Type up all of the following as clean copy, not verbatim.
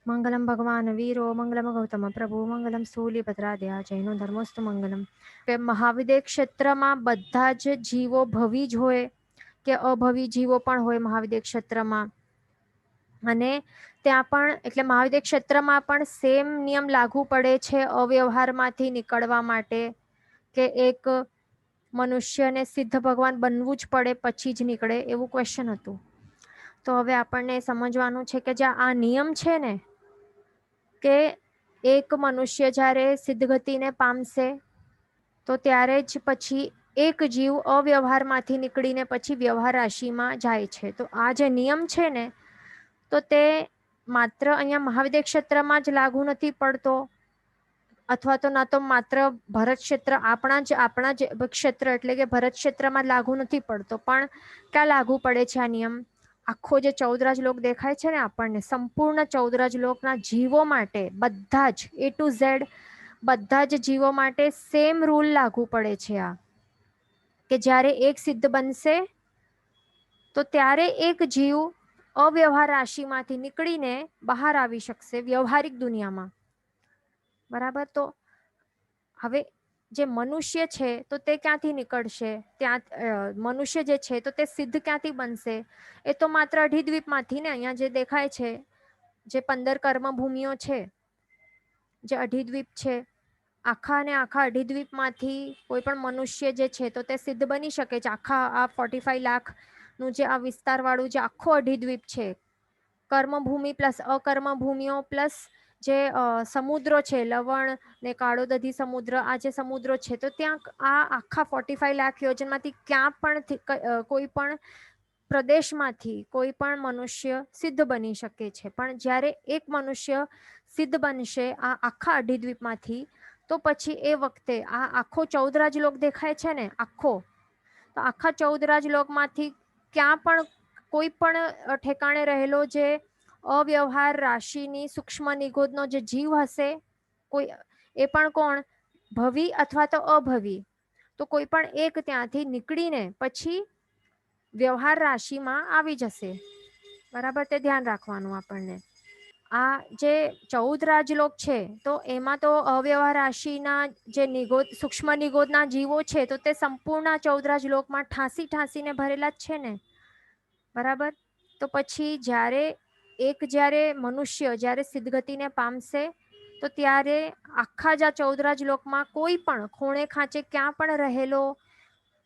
મંગલમ ભગવાન વીરો મંગલમ ગૌતમ પ્રભુ મંગલમ સ્થૂલિભદ્રાદયા જૈનો ધર્મોસ્તુ મંગલમ. મહાવિદ્ય ક્ષેત્રમાં બધા જ જીવો ભવી જ હોય કે અભવી જીવો પણ હોય મહાવિદ્ય ક્ષેત્રમાં. અને ત્યાં પણ એટલે મહાવિદ્ય ક્ષેત્રમાં પણ સેમ નિયમ લાગુ પડે છે અવ્યવહારમાંથી નીકળવા માટે, કે એક મનુષ્યને સિદ્ધ ભગવાન બનવું જ પડે પછી જ નીકળે, એવું ક્વેશ્ચન હતું. તો હવે આપણને સમજવાનું છે કે જે આ નિયમ છે ને, કે એક મનુષ્ય જ્યારે સિદ્ધગતિને પામશે તો ત્યારે જ પછી એક જીવ અવ્યવહારમાંથી નીકળીને પછી વ્યવહાર રાશિમાં જાય છે. તો આ જે નિયમ છે ને, તો તે માત્ર અહીંયા મહાવિદ્ય ક્ષેત્રમાં જ લાગુ નથી પડતો, અથવા તો ના તો માત્ર ભરત ક્ષેત્ર આપણા જ ક્ષેત્ર એટલે કે ભરત ક્ષેત્રમાં લાગુ નથી પડતો, પણ ક્યાં લાગુ પડે છે આ નિયમ? આખો જે 14 લોક દેખાય છે ને આપણને, સંપૂર્ણ 14 લોકના જીવો માટે બધા જ A to Z બધા જ જીવો માટે સેમ રૂલ લાગુ પડે છે આ, કે જ્યારે એક સિદ્ધ બનશે તો ત્યારે એક જીવ અવ્યવહાર રાશિમાંથી નીકળીને બહાર આવી શકશે વ્યવહારિક દુનિયામાં. બરાબર. તો હવે જે મનુષ્ય છે તો તે ક્યાંથી નીકળશે? ત્યાં મનુષ્ય જે છે તો તે સિદ્ધ ક્યાંથી બનશે? એ તો માત્ર અઢીદ્વીપમાંથી ને, અહીંયા જે દેખાય છે જે 15 કર્મભૂમિઓ છે, જે અઢીદ્વીપ છે, આખા ને આખા અઢીદ્વીપમાંથી કોઈ પણ મનુષ્ય જે છે તો તે સિદ્ધ બની શકે છે. આખા આ 45 લાખ નું જે આ વિસ્તાર વાળું જે આખો અઢીદ્વીપ છે, કર્મભૂમિ પ્લસ અકર્મભૂમિઓ પ્લસ જે સમુદ્રો છે, લવણ ને કાળોદધી સમુદ્ર, આ જે સમુદ્રો છે, તો ત્યાં આ આખા 45 લાખ યોજનમાંથી ક્યાં પણ કોઈ પણ પ્રદેશમાંથી કોઈ પણ મનુષ્ય સિદ્ધ બની શકે છે. પણ જ્યારે એક મનુષ્ય સિદ્ધ બનશે આ આખા અઢીદ્વીપમાંથી, તો પછી એ વખતે આ આખો 14 રાજલોક દેખાય છે ને આખો, તો આખા 14 રાજલોકમાંથી ક્યાં પણ કોઈ પણ ઠેકાણે રહેલો જે અવ્યવહાર રાશિની સૂક્ષ્મ નિગોદનો જે જીવ હશે, કોઈ એ પણ કોણ, ભવી અથવા તો અભવી, તો કોઈ પણ એક ત્યાંથી નીકળીને પછી વ્યવહાર રાશિમાં આવી જશે. બરાબર. તે ધ્યાન રાખવાનું આપણને. આ જે 14 રાજલોક છે તો એમાં તો અવ્યવહાર રાશિના જે નિગોદ સૂક્ષ્મ નિગોદના જીવો છે તો તે સંપૂર્ણ 14 રાજલોકમાં ઠાંસીને ભરેલા જ છે ને. બરાબર. તો પછી જ્યારે મનુષ્ય જ્યારે સિદ્ધગતિને પામશે તો ત્યારે આખા જ આ 14 રાજલોકમાં કોઈ પણ ખૂણે ખાંચે ક્યાં પણ રહેલો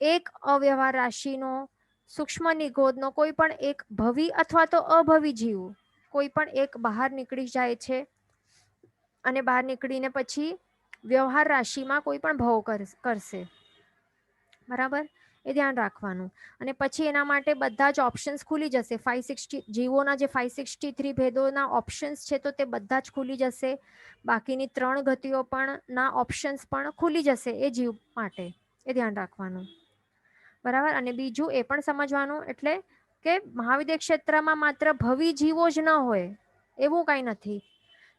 એક અવ્યવહાર રાશિનો સૂક્ષ્મ નિગોદનો કોઈ પણ એક ભવી અથવા તો અભવી જીવ કોઈ પણ એક બહાર નીકળી જાય છે, અને બહાર નીકળીને પછી વ્યવહાર રાશિમાં કોઈ પણ ભવ કરશે. બરાબર. એ ધ્યાન રાખવાનું. અને પછી એના માટે બધા જ ઓપ્શન્સ ખુલી જશે. 560 જીવોના જે 563 ભેદોના ઓપ્શન્સ છે તો તે બધા જ ખુલી જશે. બાકીની 3 ગતિઓ પણ ના ઓપ્શન્સ પણ ખુલી જશે એ જીવ માટે. એ ધ્યાન રાખવાનું. બરાબર. અને બીજું એ પણ સમજવાનું એટલે કે મહાવિદ્ય ક્ષેત્રમાં માત્ર ભવી જીવો જ ન હોય એવું કઈ નથી,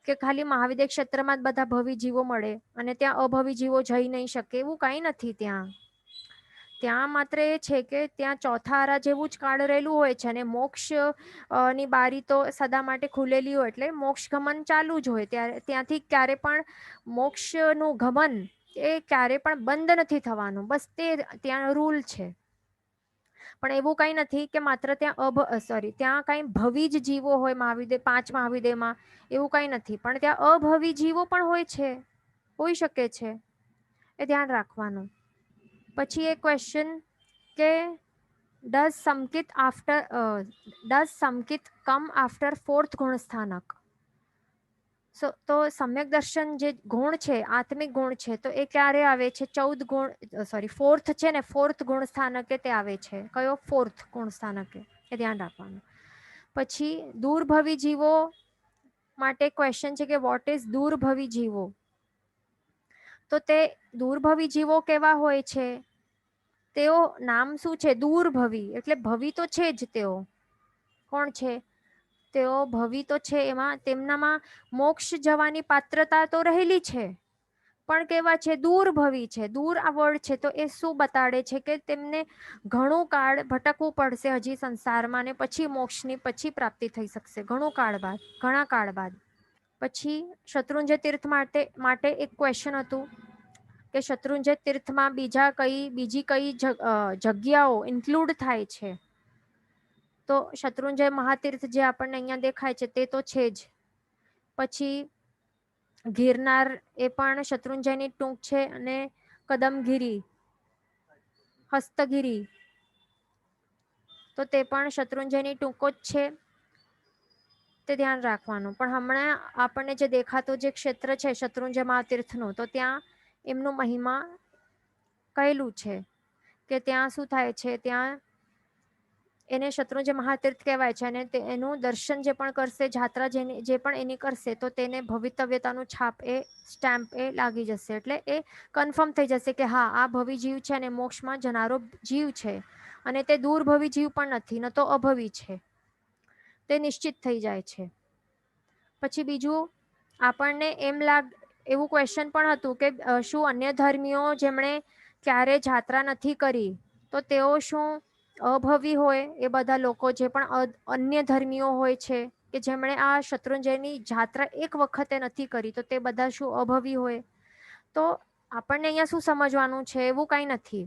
કે ખાલી મહાવિદ્ય ક્ષેત્રમાં જ બધા ભવી જીવો મળે અને ત્યાં અભવી જીવો જઈ નહીં શકે, એવું કઈ નથી. ત્યાં માત્ર એ છે કે ત્યાં ચોથા આરા જેવું જ કાર્ડ રહેલું હોય છે, અને મોક્ષ ની બારી તો સદા માટે ખુલેલી હોય, એટલે મોક્ષ ગમન ચાલુ જ હોય. ત્યાંથી ક્યારે પણ મોક્ષનું ગમન એ ક્યારે પણ બંધ નથી થવાનું. બસ તે ત્યાં રૂલ છે. પણ એવું કઈ નથી કે માત્ર ત્યાં કઈ ભવી જ જીવો હોય મહાવિદ્ય 5 મહાવિદ્યમાં, એવું કઈ નથી. પણ ત્યાં અભવી જીવો પણ હોય છે, હોઈ શકે છે. એ ધ્યાન રાખવાનું. પછી એક ક્વેશ્ચન કે ડઝ સમકિત કમ આફ્ટર 4th ગુણ સ્થાનક? તો સમ્યક દર્શન જે ગુણ છે, આત્મિક ગુણ છે, તો એ ક્યારે આવે છે? 14 ગુણ, સોરી 4th છે ને, 4th ગુણ સ્થાનકે તે આવે છે. કયો? 4th ગુણ સ્થાનકે. એ ધ્યાન રાખવાનું. પછી દૂરભવી જીવો માટે ક્વેશ્ચન છે કે વોટ ઇઝ દૂરભવી જીવો? તો તે દૂરભવી જીવો કેવા હોય છે? તેઓ નામ શું છે? દૂરભવી એટલે ભવી તો છે જ. તેઓ કોણ છે? તેઓ ભવી તો છે, એમાં તેમનામાં મોક્ષ જવાની પાત્રતા તો રહેલી છે, પણ કેવા છે? દૂર ભવી છે. દૂર આ વર્ડ છે તો એ શું બતાડે છે? કે તેમને ઘણું કાળ ભટકવું પડશે હજી સંસારમાં, ને પછી મોક્ષની પછી પ્રાપ્તિ થઈ શકશે ઘણા કાળ બાદ. પછી શત્રુંજય તીર્થ માટે એક ક્વેશ્ચન હતું કે શત્રુંજય તીર્થમાં બીજી કઈ જગ્યાઓ ઇન્ક્લુડ થાય છે. તો શત્રુંજય મહાતીર્થ જે આપણને અહીંયા દેખાય છે તે તો છે જ. પછી ગિરનાર એ પણ શત્રુંજયની ટૂંક છે, અને કદમગીરી, હસ્તગીરી તો તે પણ શત્રુંજયની ટૂંકો જ છે. તે ધ્યાન રાખવાનું. પણ હમણાં આપણને જે દેખાતું જે ક્ષેત્ર છે શત્રુંજય મહાતીર્થનું, તો ત્યાં એમનું મહિમા કહેલું છે કે ત્યાં શું થાય છે, ત્યાં એને શત્રુંજય મહાતીર્થ કહેવાય છે. અને એનું દર્શન જે પણ કરશે, જાત્રા જે પણ એની કરશે, તો તેને ભવિતવ્યતાનું છાપ સ્ટેમ્પ લાગી જશે. એટલે એ કન્ફર્મ થઈ જશે કે હા, આ ભવિ જીવ છે અને મોક્ષમાં જનારો જીવ છે. અને તે દૂરભવી જીવ પણ નથી, ન તો અભવી છે. તે નિશ્ચિત થઈ જાય છે. પછી બીજું આપણને એવું ક્વેશ્ચન પણ હતું કે શું અન્ય ધર્મીઓ જેમણે ક્યારે જાત્રા નથી કરી, તો તેઓ શું અભવી હોય? એ બધા લોકો જે પણ અન્ય ધર્મીઓ હોય છે કે જેમણે આ શત્રુંજયની જાત્રા એક વખતે નથી કરી, તો તે બધા શું અભવી હોય? તો આપણને અહીંયા શું સમજવાનું છે, એવું કઈ નથી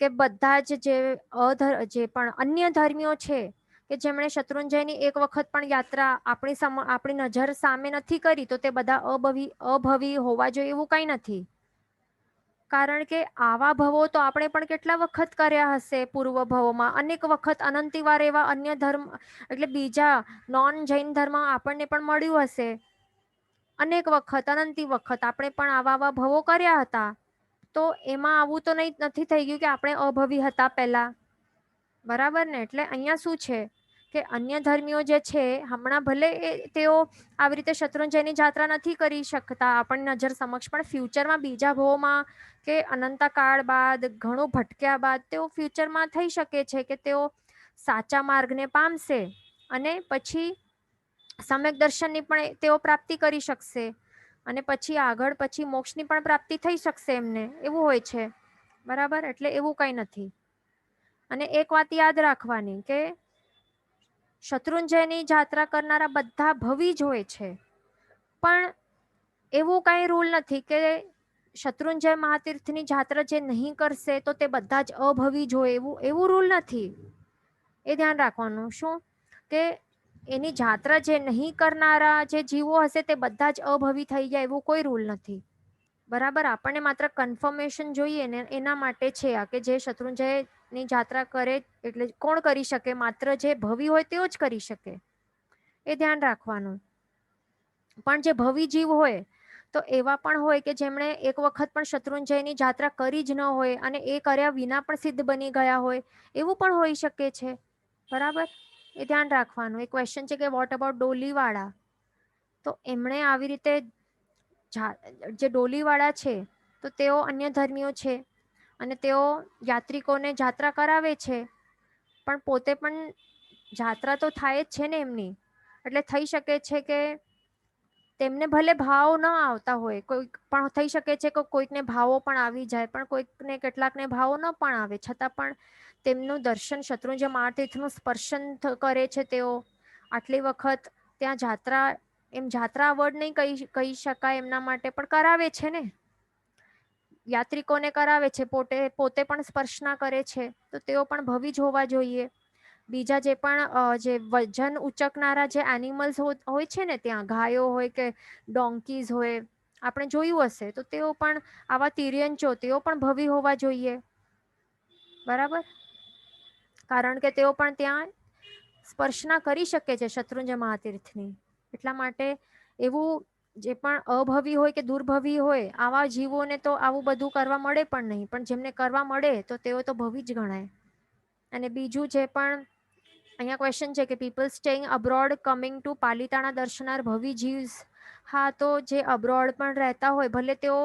કે બધા જ જે પણ અન્ય ધર્મીઓ છે કે જેમણે શત્રુંજયની એક વખત પણ યાત્રા આપણી નજર સામે નથી કરી, તો તે બધા અભવી હોવા જોઈએ એવું કઈ નથી. કારણ કે આવા ભવો તો આપણે પણ કેટલા વખત કર્યા હશે પૂર્વ ભવોમાં, અનેક વખત, અનંતિવાર એવા અન્ય ધર્મ એટલે બીજા નોન જૈન ધર્મ આપણને પણ મળ્યું હશે. અનેક વખત, અનંતી વખત આપણે પણ આવા ભવો કર્યા હતા. તો એમાં આવું તો નથી થઈ ગયું કે આપણે અભવી હતા પહેલા. બરાબર ને? એટલે અહીંયા શું છે કે અન્ય ધર્મીઓ જે છે, હમણાં ભલે તેઓ આવી રીતે શત્રુંજયની જાત્રા નથી કરી શકતા આપણી નજર સમક્ષ, પણ ફ્યુચરમાં બીજા ભવોમાં કે અનંત કાળ બાદ, ઘણું ભટક્યા બાદ તેઓ ફ્યુચરમાં થઈ શકે છે કે તેઓ સાચા માર્ગને પામશે અને પછી સમ્યક દર્શનની પણ તેઓ પ્રાપ્તિ કરી શકશે. અને પછી આગળ પછી મોક્ષની પણ પ્રાપ્તિ થઈ શકશે એમને, એવું હોય છે. બરાબર? એટલે એવું કઈ નથી. અને એક વાત યાદ રાખવાની કે શત્રુંજયની જાત્રા કરનારા બધા ભવી જ હોય છે. પણ એવું કઈ રૂલ નથી કે શત્રુંજય મહાતીર્થની જાત્રા જે નહીં કરશે તો તે બધા જ અભવી જ હોય, એવું રૂલ નથી. એ ધ્યાન રાખવાનું. શું કે એની જાત્રા જે નહીં કરનારા જે જીવો હશે તે બધા જ અભવી થઈ જાય, એવું કોઈ રૂલ નથી. બરાબર? આપણને માત્ર કન્ફર્મેશન જોઈએ ને એના માટે છે આ, કે જે શત્રુંજયની જાત્રા કરે એટલે કોણ કરી શકે? માત્ર જે ભવી હોય તેઓ જ કરી શકે. એ ધ્યાન રાખવાનું. પણ જે ભવી જીવ હોય તો એવા પણ હોય કે જેમણે એક વખત પણ શત્રુંજયની જાત્રા કરી જ ન હોય અને એ કર્યા વિના પણ સિદ્ધ બની ગયા હોય, એવું પણ હોઈ શકે છે. બરાબર? એ ધ્યાન રાખવાનું. એક ક્વેશ્ચન છે કે વોટ અબાઉટ ડોલીવાળા? તો એમણે આવી રીતે જે ડોલીવાળા છે તો તેઓ અન્ય ધર્મીઓ છે અને તેઓ યાત્રિકોને જાત્રા કરાવે છે, પણ પોતે પણ જાત્રા તો થાય જ છે ને એમની. એટલે થઈ શકે છે કે તેમને ભલે ભાવ ન આવતા હોય, કોઈક પણ થઈ શકે છે કે કોઈકને ભાવો પણ આવી જાય, પણ કોઈકને કેટલાકને ભાવો ન પણ આવે, છતાં પણ તેમનું દર્શન શત્રુંજય મહાતીર્થનું સ્પર્શન કરે છે તેઓ આટલી વખત ત્યાં જાત્રા, એમ જાત્રા વર્ડ નહીં કહી શકાય એમના માટે, પણ કરાવે છે ને, યાત્રિકોને કરાવે છે, પોતે પણ સ્પર્શના કરે છે, તો તેઓ પણ ભવી જ હોવા જોઈએ. બીજા જે પણ જે વજન ઉચકનારા જે એનિમલ્સ હોય છે ને, ત્યાં ગાયો હોય કે ડોંકીઝ હોય, આપણે જોયું હશે, તો તેઓ પણ આવા તિર્યંચો તેઓ પણ ભવી હોવા જોઈએ. બરાબર? કારણ કે તેઓ પણ ત્યાં સ્પર્શના કરી શકે છે શત્રુંજય મહાતીર્થની. એટલા માટે એવું જે પણ અભવી હોય કે દુર્ભવી હોય, આવા જીવોને તો આવું બધું કરવા મળે પણ નહીં, પણ જેમને કરવા મળે તો તેઓ તો ભવી જ ગણાય. અને બીજું જે પણ અહીંયા ક્વેશ્ચન છે કે people staying abroad coming to Palitana દર્શનાર ભવી જીવ્સ. હા, તો જે અબ્રોડ પણ રહેતા હોય, ભલે તેઓ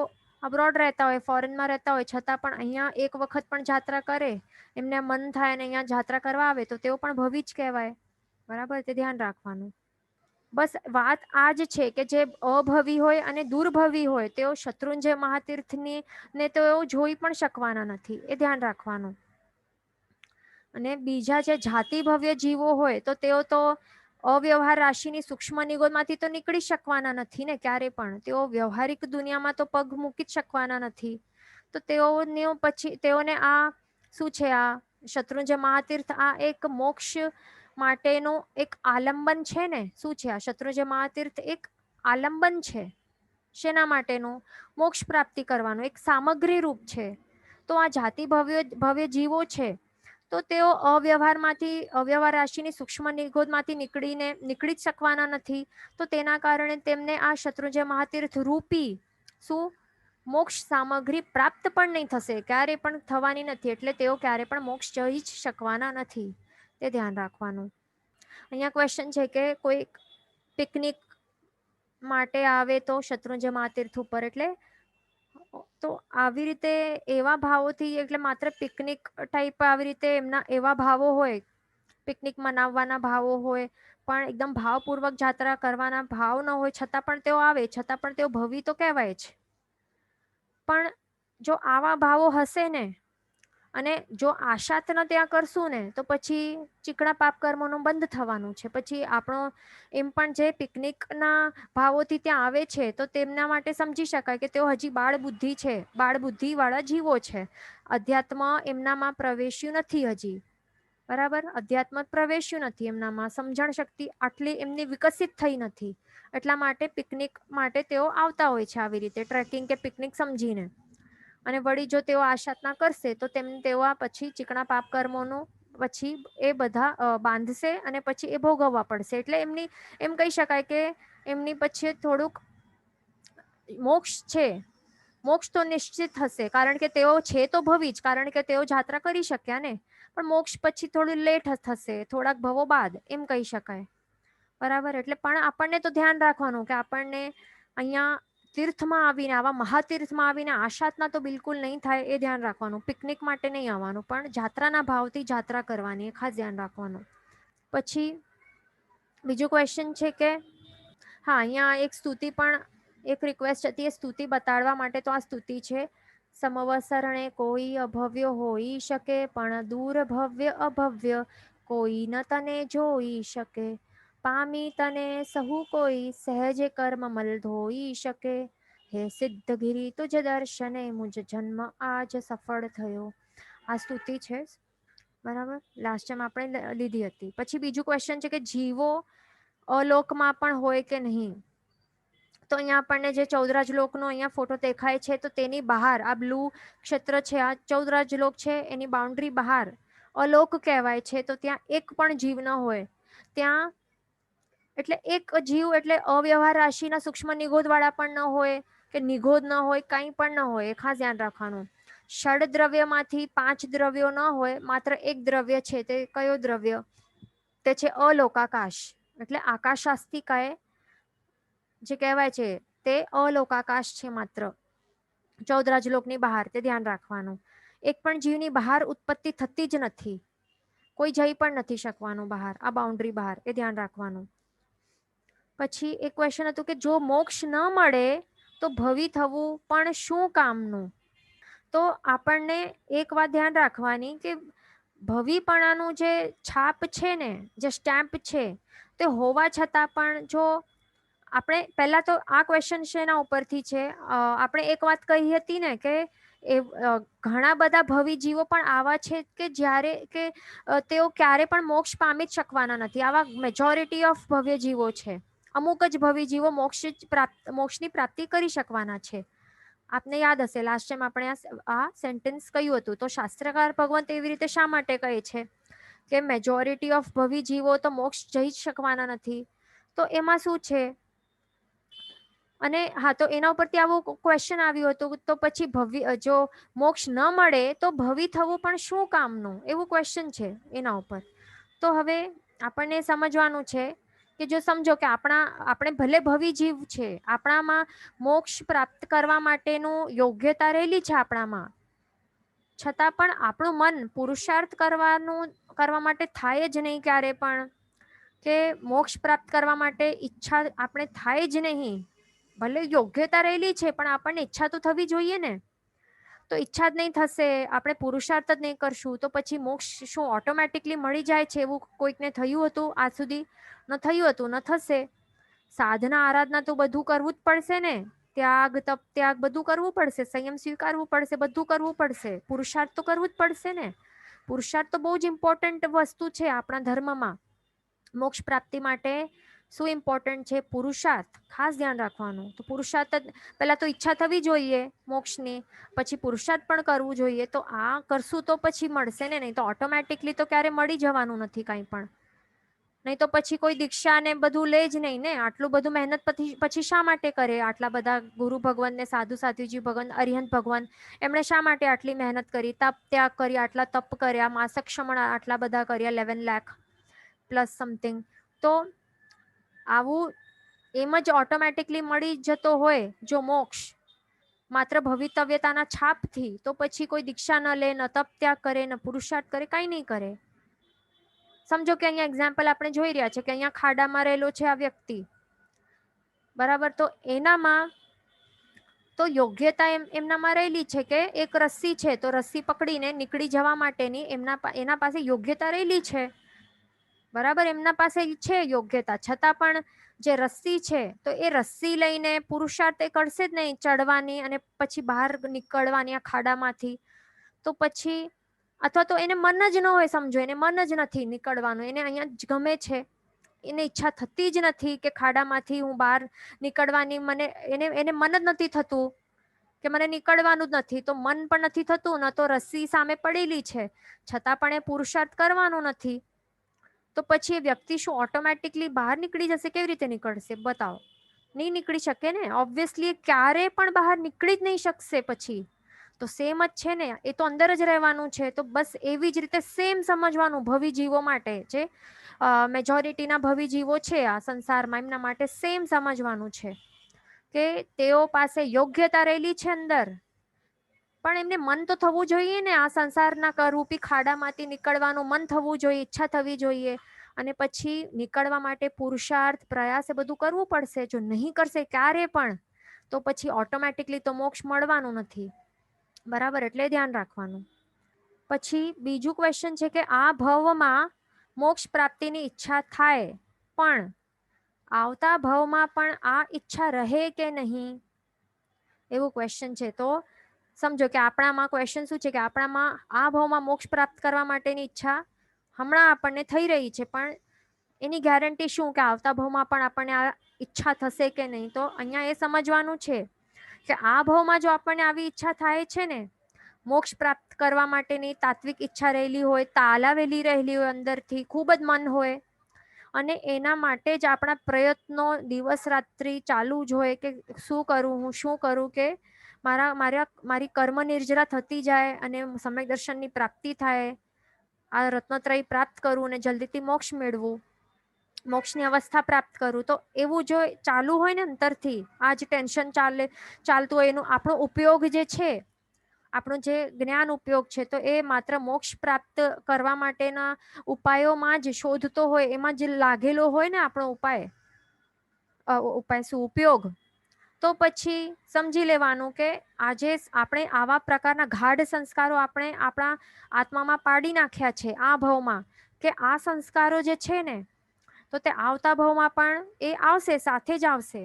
અબ્રોડ રહેતા હોય, ફોરેનમાં રહેતા હોય, છતાં પણ અહીંયા એક વખત પણ જાત્રા કરે, એમને મન થાય અને અહીંયા જાત્રા કરવા આવે, તો તેઓ પણ ભવી જ કહેવાય. બરાબર? તે ધ્યાન રાખવાનું. બસ વાત આ જ છે કે જે અભવી હોય અને દુર્ભવી હોય તેઓ શત્રુંજય મહાતીર્થની ને તો એવું જોઈ પણ શકવાના નથી. એ ધ્યાન રાખવાનું. અને બીજા જે જાતિ ભવ્ય જીવો હોય તો તેઓ તો અવ્યવહાર રાશિની સૂક્ષ્મ નિગોદમાંથી તો નીકળી શકવાના નથી ને ક્યારે પણ. તેઓ વ્યવહારિક દુનિયામાં તો પગ મૂકી જ શકવાના નથી. તો તેઓને આ શું છે, આ શત્રુંજય મહાતીર્થ આ એક મોક્ષ માટેનું એક આલંબન છે ને. શું છે આ શત્રુંજય મહાતીર્થ? એક આલંબન છે. શેના માટેનું? મોક્ષ પ્રાપ્તિ કરવાનું એક સામગ્રી રૂપ છે. તો આ જાતિ ભવ્ય જીવો છે તો તેઓ અવ્યવહાર રાશિની સૂક્ષ્મ નિગોદમાંથી નીકળી જ શકવાના નથી. તો તેના કારણે તેમને આ શત્રુંજય મહાતીર્થ રૂપી શું મોક્ષ સામગ્રી પ્રાપ્ત પણ નહીં થશે, ક્યારે પણ થવાની નથી. એટલે તેઓ ક્યારે પણ મોક્ષ જઈ જ શકવાના નથી. તે ધ્યાન રાખવાનું. અહીંયા ક્વેશ્ચન છે કે કોઈ પિકનિક માટે આવે તો શત્રુંજય મહાતીર્થ ઉપર, એટલે તો આવી રીતે એવા ભાવોથી, એટલે માત્ર પિકનિક ટાઈપ આવી રીતે એમના એવા ભાવો હોય, પિકનિક મનાવવાના ભાવો હોય, પણ એકદમ ભાવપૂર્વક જાત્રા કરવાના ભાવ ન હોય, છતાં પણ તેઓ આવે, છતાં પણ તેઓ ભવી તો કહેવાય છે. પણ જો આવા ભાવો હશે ને, અને જો આશાત ન ત્યાં કરશું ને, તો પછી ચીકણા પાપ કર્મોનું બંધ થવાનું છે. પછી આપણો એમ પણ જે પિકનિકના ભાવોથી ત્યાં આવે છે તો તેમના માટે સમજી શકાય કે તેઓ હજી બાળ બુદ્ધિ છે, બાળ બુદ્ધિ વાળા જીવો છે. અધ્યાત્મ એમનામાં પ્રવેશ્યું નથી હજી. બરાબર, અધ્યાત્મ પ્રવેશ્યું નથી એમનામાં, સમજણ શક્તિ આટલી એમની વિકસિત થઈ નથી. એટલા માટે પિકનિક માટે તેઓ આવતા હોય છે આવી રીતે ટ્રેકિંગ કે પિકનિક સમજીને. અને વળી જો તેઓ આશાતના કરશે તો તેઓ પછી ચીકણા પાપ કર્મોનું પછી એ બધા બાંધશે અને પછી એ ભોગવવા પડશે. એટલે એમની એમ કહી શકાય કે એમની પછી થોડુંક મોક્ષ છે, મોક્ષ તો નિશ્ચિત હશે, કારણ કે તેઓ છે તો ભવી જ, કારણ કે તેઓ જાત્રા કરી શક્યા ને. પણ મોક્ષ પછી થોડું લેટ થશે, થોડાક ભવો બાદ, એમ કહી શકાય. બરાબર, એટલે પણ આપણને તો ધ્યાન રાખવાનું કે આપણને અહીંયા તીર્થમાં આવીને, આવા મહાતીર્થમાં આવીને આશાતના તો બિલકુલ નહીં થાય, એ ધ્યાન રાખવાનું. પિકનિક માટે નહીં આવવાનું, પણ જાત્રાના ભાવથી જાત્રા કરવાની, એ ખાસ ધ્યાન રાખવાનું. પછી બીજું ક્વેશ્ચન છે કે હા, અહીંયા એક સ્તુતિ પણ, એક રિક્વેસ્ટ હતી એ સ્તુતિ બતાડવા માટે. તો આ સ્તુતિ છે: સમવસરણે કોઈ અભવ્ય હોઈ શકે, પણ દૂર ભવ્ય અભવ્ય કોઈ ન તને જોઈ શકે. પામી તને સહુ કોઈ, સહેજે કર્મ મલ ધોઈ શકે. હે સિદ્ધગીરી તુજ દર્શને, મુજ જન્મ આજ સફળ થયો. આ સ્તુતિ છે. બરાબર, લાસ્ટ ટાઈમ આપણે લીધી હતી. પછી બીજું ક્વેશ્ચન છે કે જીવો અલોકમાં પણ હોય કે નહીં. તો અહીંયા આપણને જે ચૌદરાજ લોકનો અહીંયા ફોટો દેખાય છે, તો તેની બહાર આ બ્લુ ક્ષેત્ર છે, આ ચૌદરાજ લોક છે, એની બાઉન્ડ્રી બહાર અલોક કહેવાય છે. તો ત્યાં એક પણ જીવ ન હોય ત્યાં, એટલે એક જીવ એટલે અવ્યવહાર રાશિના સૂક્ષ્મ નિગોદ વાળા પણ ન હોય કે નિગોદ ન હોય, કંઈ પણ ન હોય. એ ખાસ ધ્યાન રાખવાનું. ષડ દ્રવ્યમાંથી 5 દ્રવ્યો ન હોય, માત્ર એક દ્રવ્ય છે. તે કયો દ્રવ્ય? તે છે અલોકાકાશ. એટલે આકાશાસ્તિકાએ જે કહેવાય છે તે અલોકાકાશ છે, માત્ર ચૌદરાજલોકની બહાર. તે ધ્યાન રાખવાનું. એક પણ જીવની બહાર ઉત્પત્તિ થતી જ નથી, કોઈ જઈ પણ નથી શકવાનું બહાર, આ બાઉન્ડ્રી બહાર. એ ધ્યાન રાખવાનું. પછી એક ક્વેશ્ચન હતું કે જો મોક્ષ ન મળે તો ભવી થવું પણ શું કામનું. તો આપણને એક વાત ધ્યાન રાખવાની કે ભવીપણાનું જે છાપ છે ને, જે સ્ટેમ્પ છે, તે હોવા છતાં પણ જો આપણે પહેલા તો આ ક્વેશ્ચન છે એના ઉપરથી છે. આપણે એક વાત કહી હતી ને કે ઘણા બધા ભવી જીવો પણ આવા છે કે જ્યારે કે તેઓ ક્યારે પણ મોક્ષ પામી જ શકવાના નથી. આવા મેજોરિટી ઓફ ભવ્ય જીવો છે. અમુક જ ભવી જીવો મોક્ષની પ્રાપ્તિ કરી શકવાના છે. આપને યાદ હશે લાસ્ટ ટાઈમ આપણે આ સેન્ટેન્સ કહ્યું હતું. તો શાસ્ત્રકાર ભગવંત એવી રીતે શા માટે કહે છે કે મેજોરિટી ઓફ ભવી જીવો તો મોક્ષ જઈ જ શકવાના નથી? તો એમાં શું છે, અને હા, તો એના ઉપરથી આવું ક્વેશ્ચન આવ્યું હતું. તો પછી જો મોક્ષ ન મળે તો ભવી થવું પણ શું કામનું, એવું ક્વેશ્ચન છે એના ઉપર. તો હવે આપણને સમજવાનું છે કે જો સમજો કે આપણે ભલે ભવી જીવ છે, આપણામાં મોક્ષ પ્રાપ્ત કરવા માટેનું યોગ્યતા રહેલી છે આપણામાં, છતાં પણ આપણું મન પુરુષાર્થ કરવા માટે થાય જ નહીં ક્યારે પણ, કે મોક્ષ પ્રાપ્ત કરવા માટે ઈચ્છા આપણે થાય જ નહીં. ભલે યોગ્યતા રહેલી છે પણ આપણને ઈચ્છા તો થવી જોઈએ ને. તો ઈચ્છા જ નહીં થશે, આપણે પુરુષાર્થ જ નહીં કરશું, તો પછી મોક્ષ શું ઓટોમેટિકલી મળી જાય છે એવું કોઈકને થયું હતું આજ સુધી? ન થયું હતું, ન થશે. સાધના આરાધના તો બધું કરવું જ પડશે ને, ત્યાગ તપ ત્યાગ બધું કરવું પડશે, સંયમ સ્વીકારવું પડશે, બધું કરવું પડશે, પુરુષાર્થ તો કરવું જ પડશે ને. પુરુષાર્થ તો બહુ જ ઇમ્પોર્ટન્ટ વસ્તુ છે આપણા ધર્મમાં. મોક્ષ પ્રાપ્તિ માટે શું ઇમ્પોર્ટન્ટ છે? પુરુષાર્થ. ખાસ ધ્યાન રાખવાનું. તો પુરુષાર્થ જ પહેલા તો ઈચ્છા થવી જોઈએ મોક્ષની, પછી પુરુષાર્થ પણ કરવું જોઈએ. તો આ કરશું તો પછી મળશે ને, નહીં તો ઓટોમેટિકલી તો ક્યારે મળી જવાનું નથી કાંઈ પણ. નહીં તો પછી કોઈ દીક્ષા ને બધું લે જ નહીં ને. આટલું બધું મહેનત પછી શા માટે કરે? આટલા બધા ગુરુ ભગવાન ને સાધુ સાધુજી ભગવાન અરિહંત ભગવાન એમણે શા માટે આટલી મહેનત કરી, તપ ત્યાગ કરી, આટલા તપ કર્યા, માસક ક્ષમણ આટલા બધા કર્યા, 11 લાખ પ્લસ સમથિંગ. તો આવું એમ જ ઓટોમેટિકલી મળી જતો હોય જો મોક્ષ માત્ર ભવિતવ્યતાના છાપથી, તો પછી કોઈ દીક્ષા ન લે, ન તપ ત્યાગ કરે, ન પુરુષાર્થ કરે, કાંઈ નહીં કરે. સમજો કે અહીંયા એક્ઝામ્પલ આપણે જોઈ રહ્યા છે કે અહીંયા ખાડામાં રહેલો છે આ વ્યક્તિ, બરાબર. તો એનામાં તો યોગ્યતા એમનામાં રહેલી છે કે એક રસ્સી છે તો રસ્સી પકડીને નીકળી જવા માટેની એના પાસે યોગ્યતા રહેલી છે, બરાબર. એમના પાસે છે યોગ્યતા, છતાં પણ જે રસ્સી છે તો એ રસ્સી લઈને પુરુષાર્થ એ કરશે જ નહીં ચડવાની અને પછી બહાર નીકળવાની આ ખાડામાંથી. તો પછી અથવા તો એને મન જ ન હોય, સમજો એને મન જ નથી નીકળવાનું, એને અહીંયા જ ગમે છે, એને ઈચ્છા થતી જ નથી કે ખાડામાંથી હું બહાર નીકળવાની, એને મન જ નથી થતું કે મને નીકળવાનું જ નથી. તો મન પણ નથી થતું, ન તો રસ્સી સામે પડેલી છે, છતાં પણ એ પુરુષાર્થ કરવાનું નથી. તો પછી એ વ્યક્તિ શું ઓટોમેટિકલી બહાર નીકળી જશે? કેવી રીતે નીકળશે બતાવો? નહીં નીકળી શકે ને. ઓબ્વિયસલી ક્યારે પણ બહાર નીકળી જ નહીં શકશે પછી. તો સેમ જ છે ને, એ તો અંદર જ રહેવાનું છે. તો બસ એવી જ રીતે સેમ સમજવાનું ભવી જીવો માટે, જે મેજોરિટીના ભવી જીવો છે આ સંસારમાં, એમના માટે સેમ સમજવાનું છે કે તેઓ પાસે યોગ્યતા રહેલી છે અંદર, પણ એમને મન તો થવું જોઈએ ને, આ સંસારના કરૂપી ખાડામાંથી નીકળવાનું મન થવું જોઈએ, ઈચ્છા થવી જોઈએ. અને પછી નીકળવા માટે પુરુષાર્થ પ્રયાસ એ બધું કરવું પડશે. જો નહીં કરશે ક્યારે પણ, તો પછી ઓટોમેટિકલી તો મોક્ષ મળવાનું નથી, બરાબર. એટલે ધ્યાન રાખવાનું. પછી બીજું ક્વેશ્ચન છે કે આ ભવમાં મોક્ષ પ્રાપ્તિની ઈચ્છા થાય પણ આવતા ભવમાં પણ આ ઈચ્છા રહે કે નહીં, એવું ક્વેશ્ચન છે. તો સમજો કે આપણામાં ક્વેશ્ચન શું છે કે આપણામાં આ ભાવમાં મોક્ષ પ્રાપ્ત કરવા માટેની ઈચ્છા હમણાં આપણને થઈ રહી છે, પણ એની ગેરંટી શું કે આવતા ભાવમાં પણ આપણને આ ઈચ્છા થશે કે નહીં? તો અહીંયા એ સમજવાનું છે કે આ ભાવમાં જો આપણને આવી ઈચ્છા થાય છે ને, મોક્ષ પ્રાપ્ત કરવા માટેની તાત્વિક ઈચ્છા રહેલી હોય, તાલાવેલી રહેલી હોય, અંદરથી ખૂબ જ મન હોય, અને એના માટે જ આપણા પ્રયત્નો દિવસ રાત્રિ ચાલુ જ હોય કે શું કરું, હું શું કરું કે મારી કર્મ નિર્જરા થતી જાય અને સમ્યક દર્શનની પ્રાપ્તિ થાય, આ રત્નત્રય પ્રાપ્ત કરું અને જલ્દીથી મોક્ષ મેળવું, મોક્ષની અવસ્થા પ્રાપ્ત કરું. તો એવું જો ચાલુ હોય ને અંતરથી, આ જ ટેન્શન ચાલતું હોય, એનો આપણો ઉપયોગ જે છે, આપણું જે જ્ઞાન ઉપયોગ છે, તો એ માત્ર મોક્ષ પ્રાપ્ત કરવા માટેના ઉપાયોમાં જ શોધતો હોય, એમાં જ લાગેલો હોય ને આપણો ઉપાય શું ઉપયોગ. તો પછી સમજી લેવાનું કે આજે આપણે આવા પ્રકારના ગાઢ સંસ્કારો આપણે આપણા આત્મામાં પાડી નાખ્યા છે આ ભાવમાં, કે આ સંસ્કારો જે છે ને, તો તે આવતા ભાવમાં પણ એ આવશે, સાથે જ આવશે,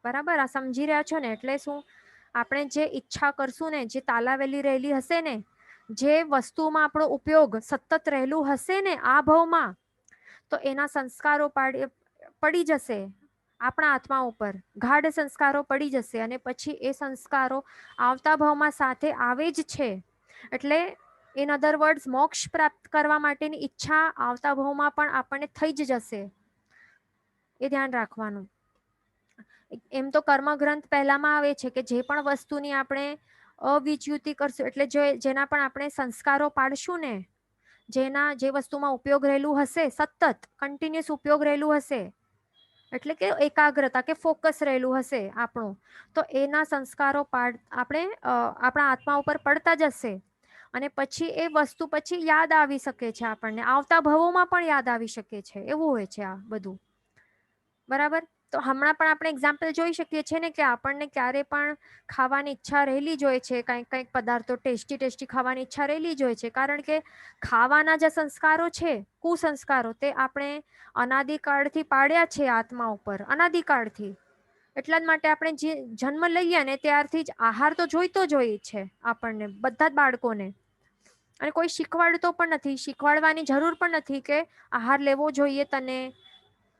બરાબર. આ સમજી રહ્યા છો ને? એટલે શું, આપણે જે ઈચ્છા કરશું ને, જે તાલાવેલી રહેલી હશે ને, જે વસ્તુમાં આપણો ઉપયોગ સતત રહેલું હશે ને આ ભાવમાં, તો એના સંસ્કારો પડી જશે આપણા આત્મા ઉપર, ગાઢ સંસ્કારો પડી જશે, અને પછી એ સંસ્કારો આવતા ભાવમાં સાથે આવે જ છે. એટલે ઇન અધર વર્ડ્સ, મોક્ષ પ્રાપ્ત કરવા માટેની ઈચ્છા આવતા ભાવમાં પણ આપણને થઈ જ જશે. એ ધ્યાન રાખવાનું. એમ તો કર્મગ્રંથ પહેલામાં આવે છે કે જે પણ વસ્તુની આપણે અવિચ્યુતિ કરશું, એટલે જેના પણ આપણે સંસ્કારો પાડશું ને, જે વસ્તુમાં ઉપયોગ રહેલું હશે, સતત કન્ટિન્યુઅસ ઉપયોગ રહેલું હશે, એટલે કે એકાગ્રતા કે ફોકસ રહેલું હશે આપણું, તો એના સંસ્કારો આપણે આપણા આત્મા ઉપર પડતા જશે, અને પછી એ વસ્તુ પછી યાદ આવી શકે છે આપણને, આવતા ભવોમાં પણ યાદ આવી શકે છે. એવું હોય છે આ બધું, બરાબર. તો હમણાં પણ આપણે એક્ઝામ્પલ જોઈ શકીએ છીએ ને કે આપણને ક્યારે પણ ખાવાની ઈચ્છા રહેલી જ હોય છે, કંઈક પદાર્થો ટેસ્ટી ખાવાની ઈચ્છા રહેલી જ હોય છે, કારણ કે ખાવાના જે સંસ્કારો છે, કુસંસ્કારો, તે આપણે અનાદિકાળથી પાડ્યા છે આત્મા ઉપર, અનાદિકાળથી. એટલા જ માટે આપણે જે જન્મ લઈએ ને ત્યારથી જ આહાર તો જોઈતો જ હોય છે આપણને, બધા જ બાળકોને. અને કોઈ શીખવાડતો પણ નથી, શીખવાડવાની જરૂર પણ નથી કે આહાર લેવો જોઈએ તને,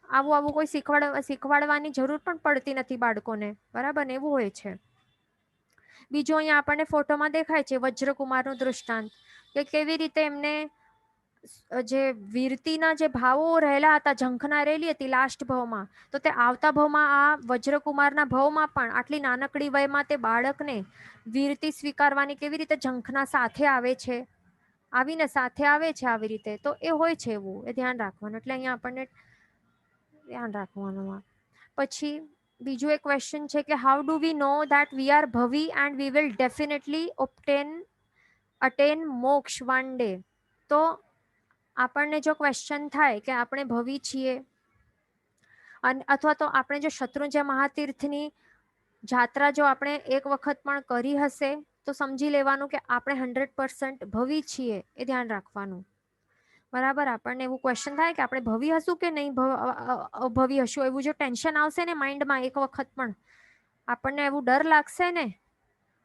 આવું કોઈ શીખવાડવાની જરૂર પણ પડતી નથી બાળકોને, બરાબર ને, એવું હોય છે. બીજું અહીંયા આપણને ફોટોમાં દેખાય છે વજ્રકુમારનું દૃષ્ટાંત, કે કેવી રીતે એમને જે વીરતીના જે ભાવો રહેલા હતા, ઝંખના રહેલી હતી લાસ્ટ ભાવમાં, તો તે આવતા ભાવમાં આ વજ્રકુમારના ભાવમાં પણ આટલી નાનકડી વયમાં તે બાળકને વીરતી સ્વીકારવાની કેવી રીતે ઝંખના સાથે આવે છે, આવીને સાથે આવે છે આવી રીતે, તો એ હોય છે એવું, એ ધ્યાન રાખવાનું. એટલે અહીંયા આપણને ધ્યાન રાખવાનું. પછી બીજું એક ક્વેશ્ચન છે કે how do we know that we are ભવી and we will definitely attain moksha one day. તો આપણને જો ક્વેશ્ચન થાય કે આપણે ભવી છીએ, અને અથવા તો આપણે જો શત્રુંજય મહાતીર્થની જાત્રા જો આપણે એક વખત પણ કરી હશે, તો સમજી લેવાનું કે આપણે 100% ભવી છીએ, એ ધ્યાન રાખવાનું. બરાબર, આપણને એવું ક્વેશ્ચન થાય કે આપણે ભવી હશું કે નહીં ભવી હશું, એવું જો ટેન્શન આવશે ને માઇન્ડમાં એક વખત પણ, આપણને એવું ડર લાગશે ને,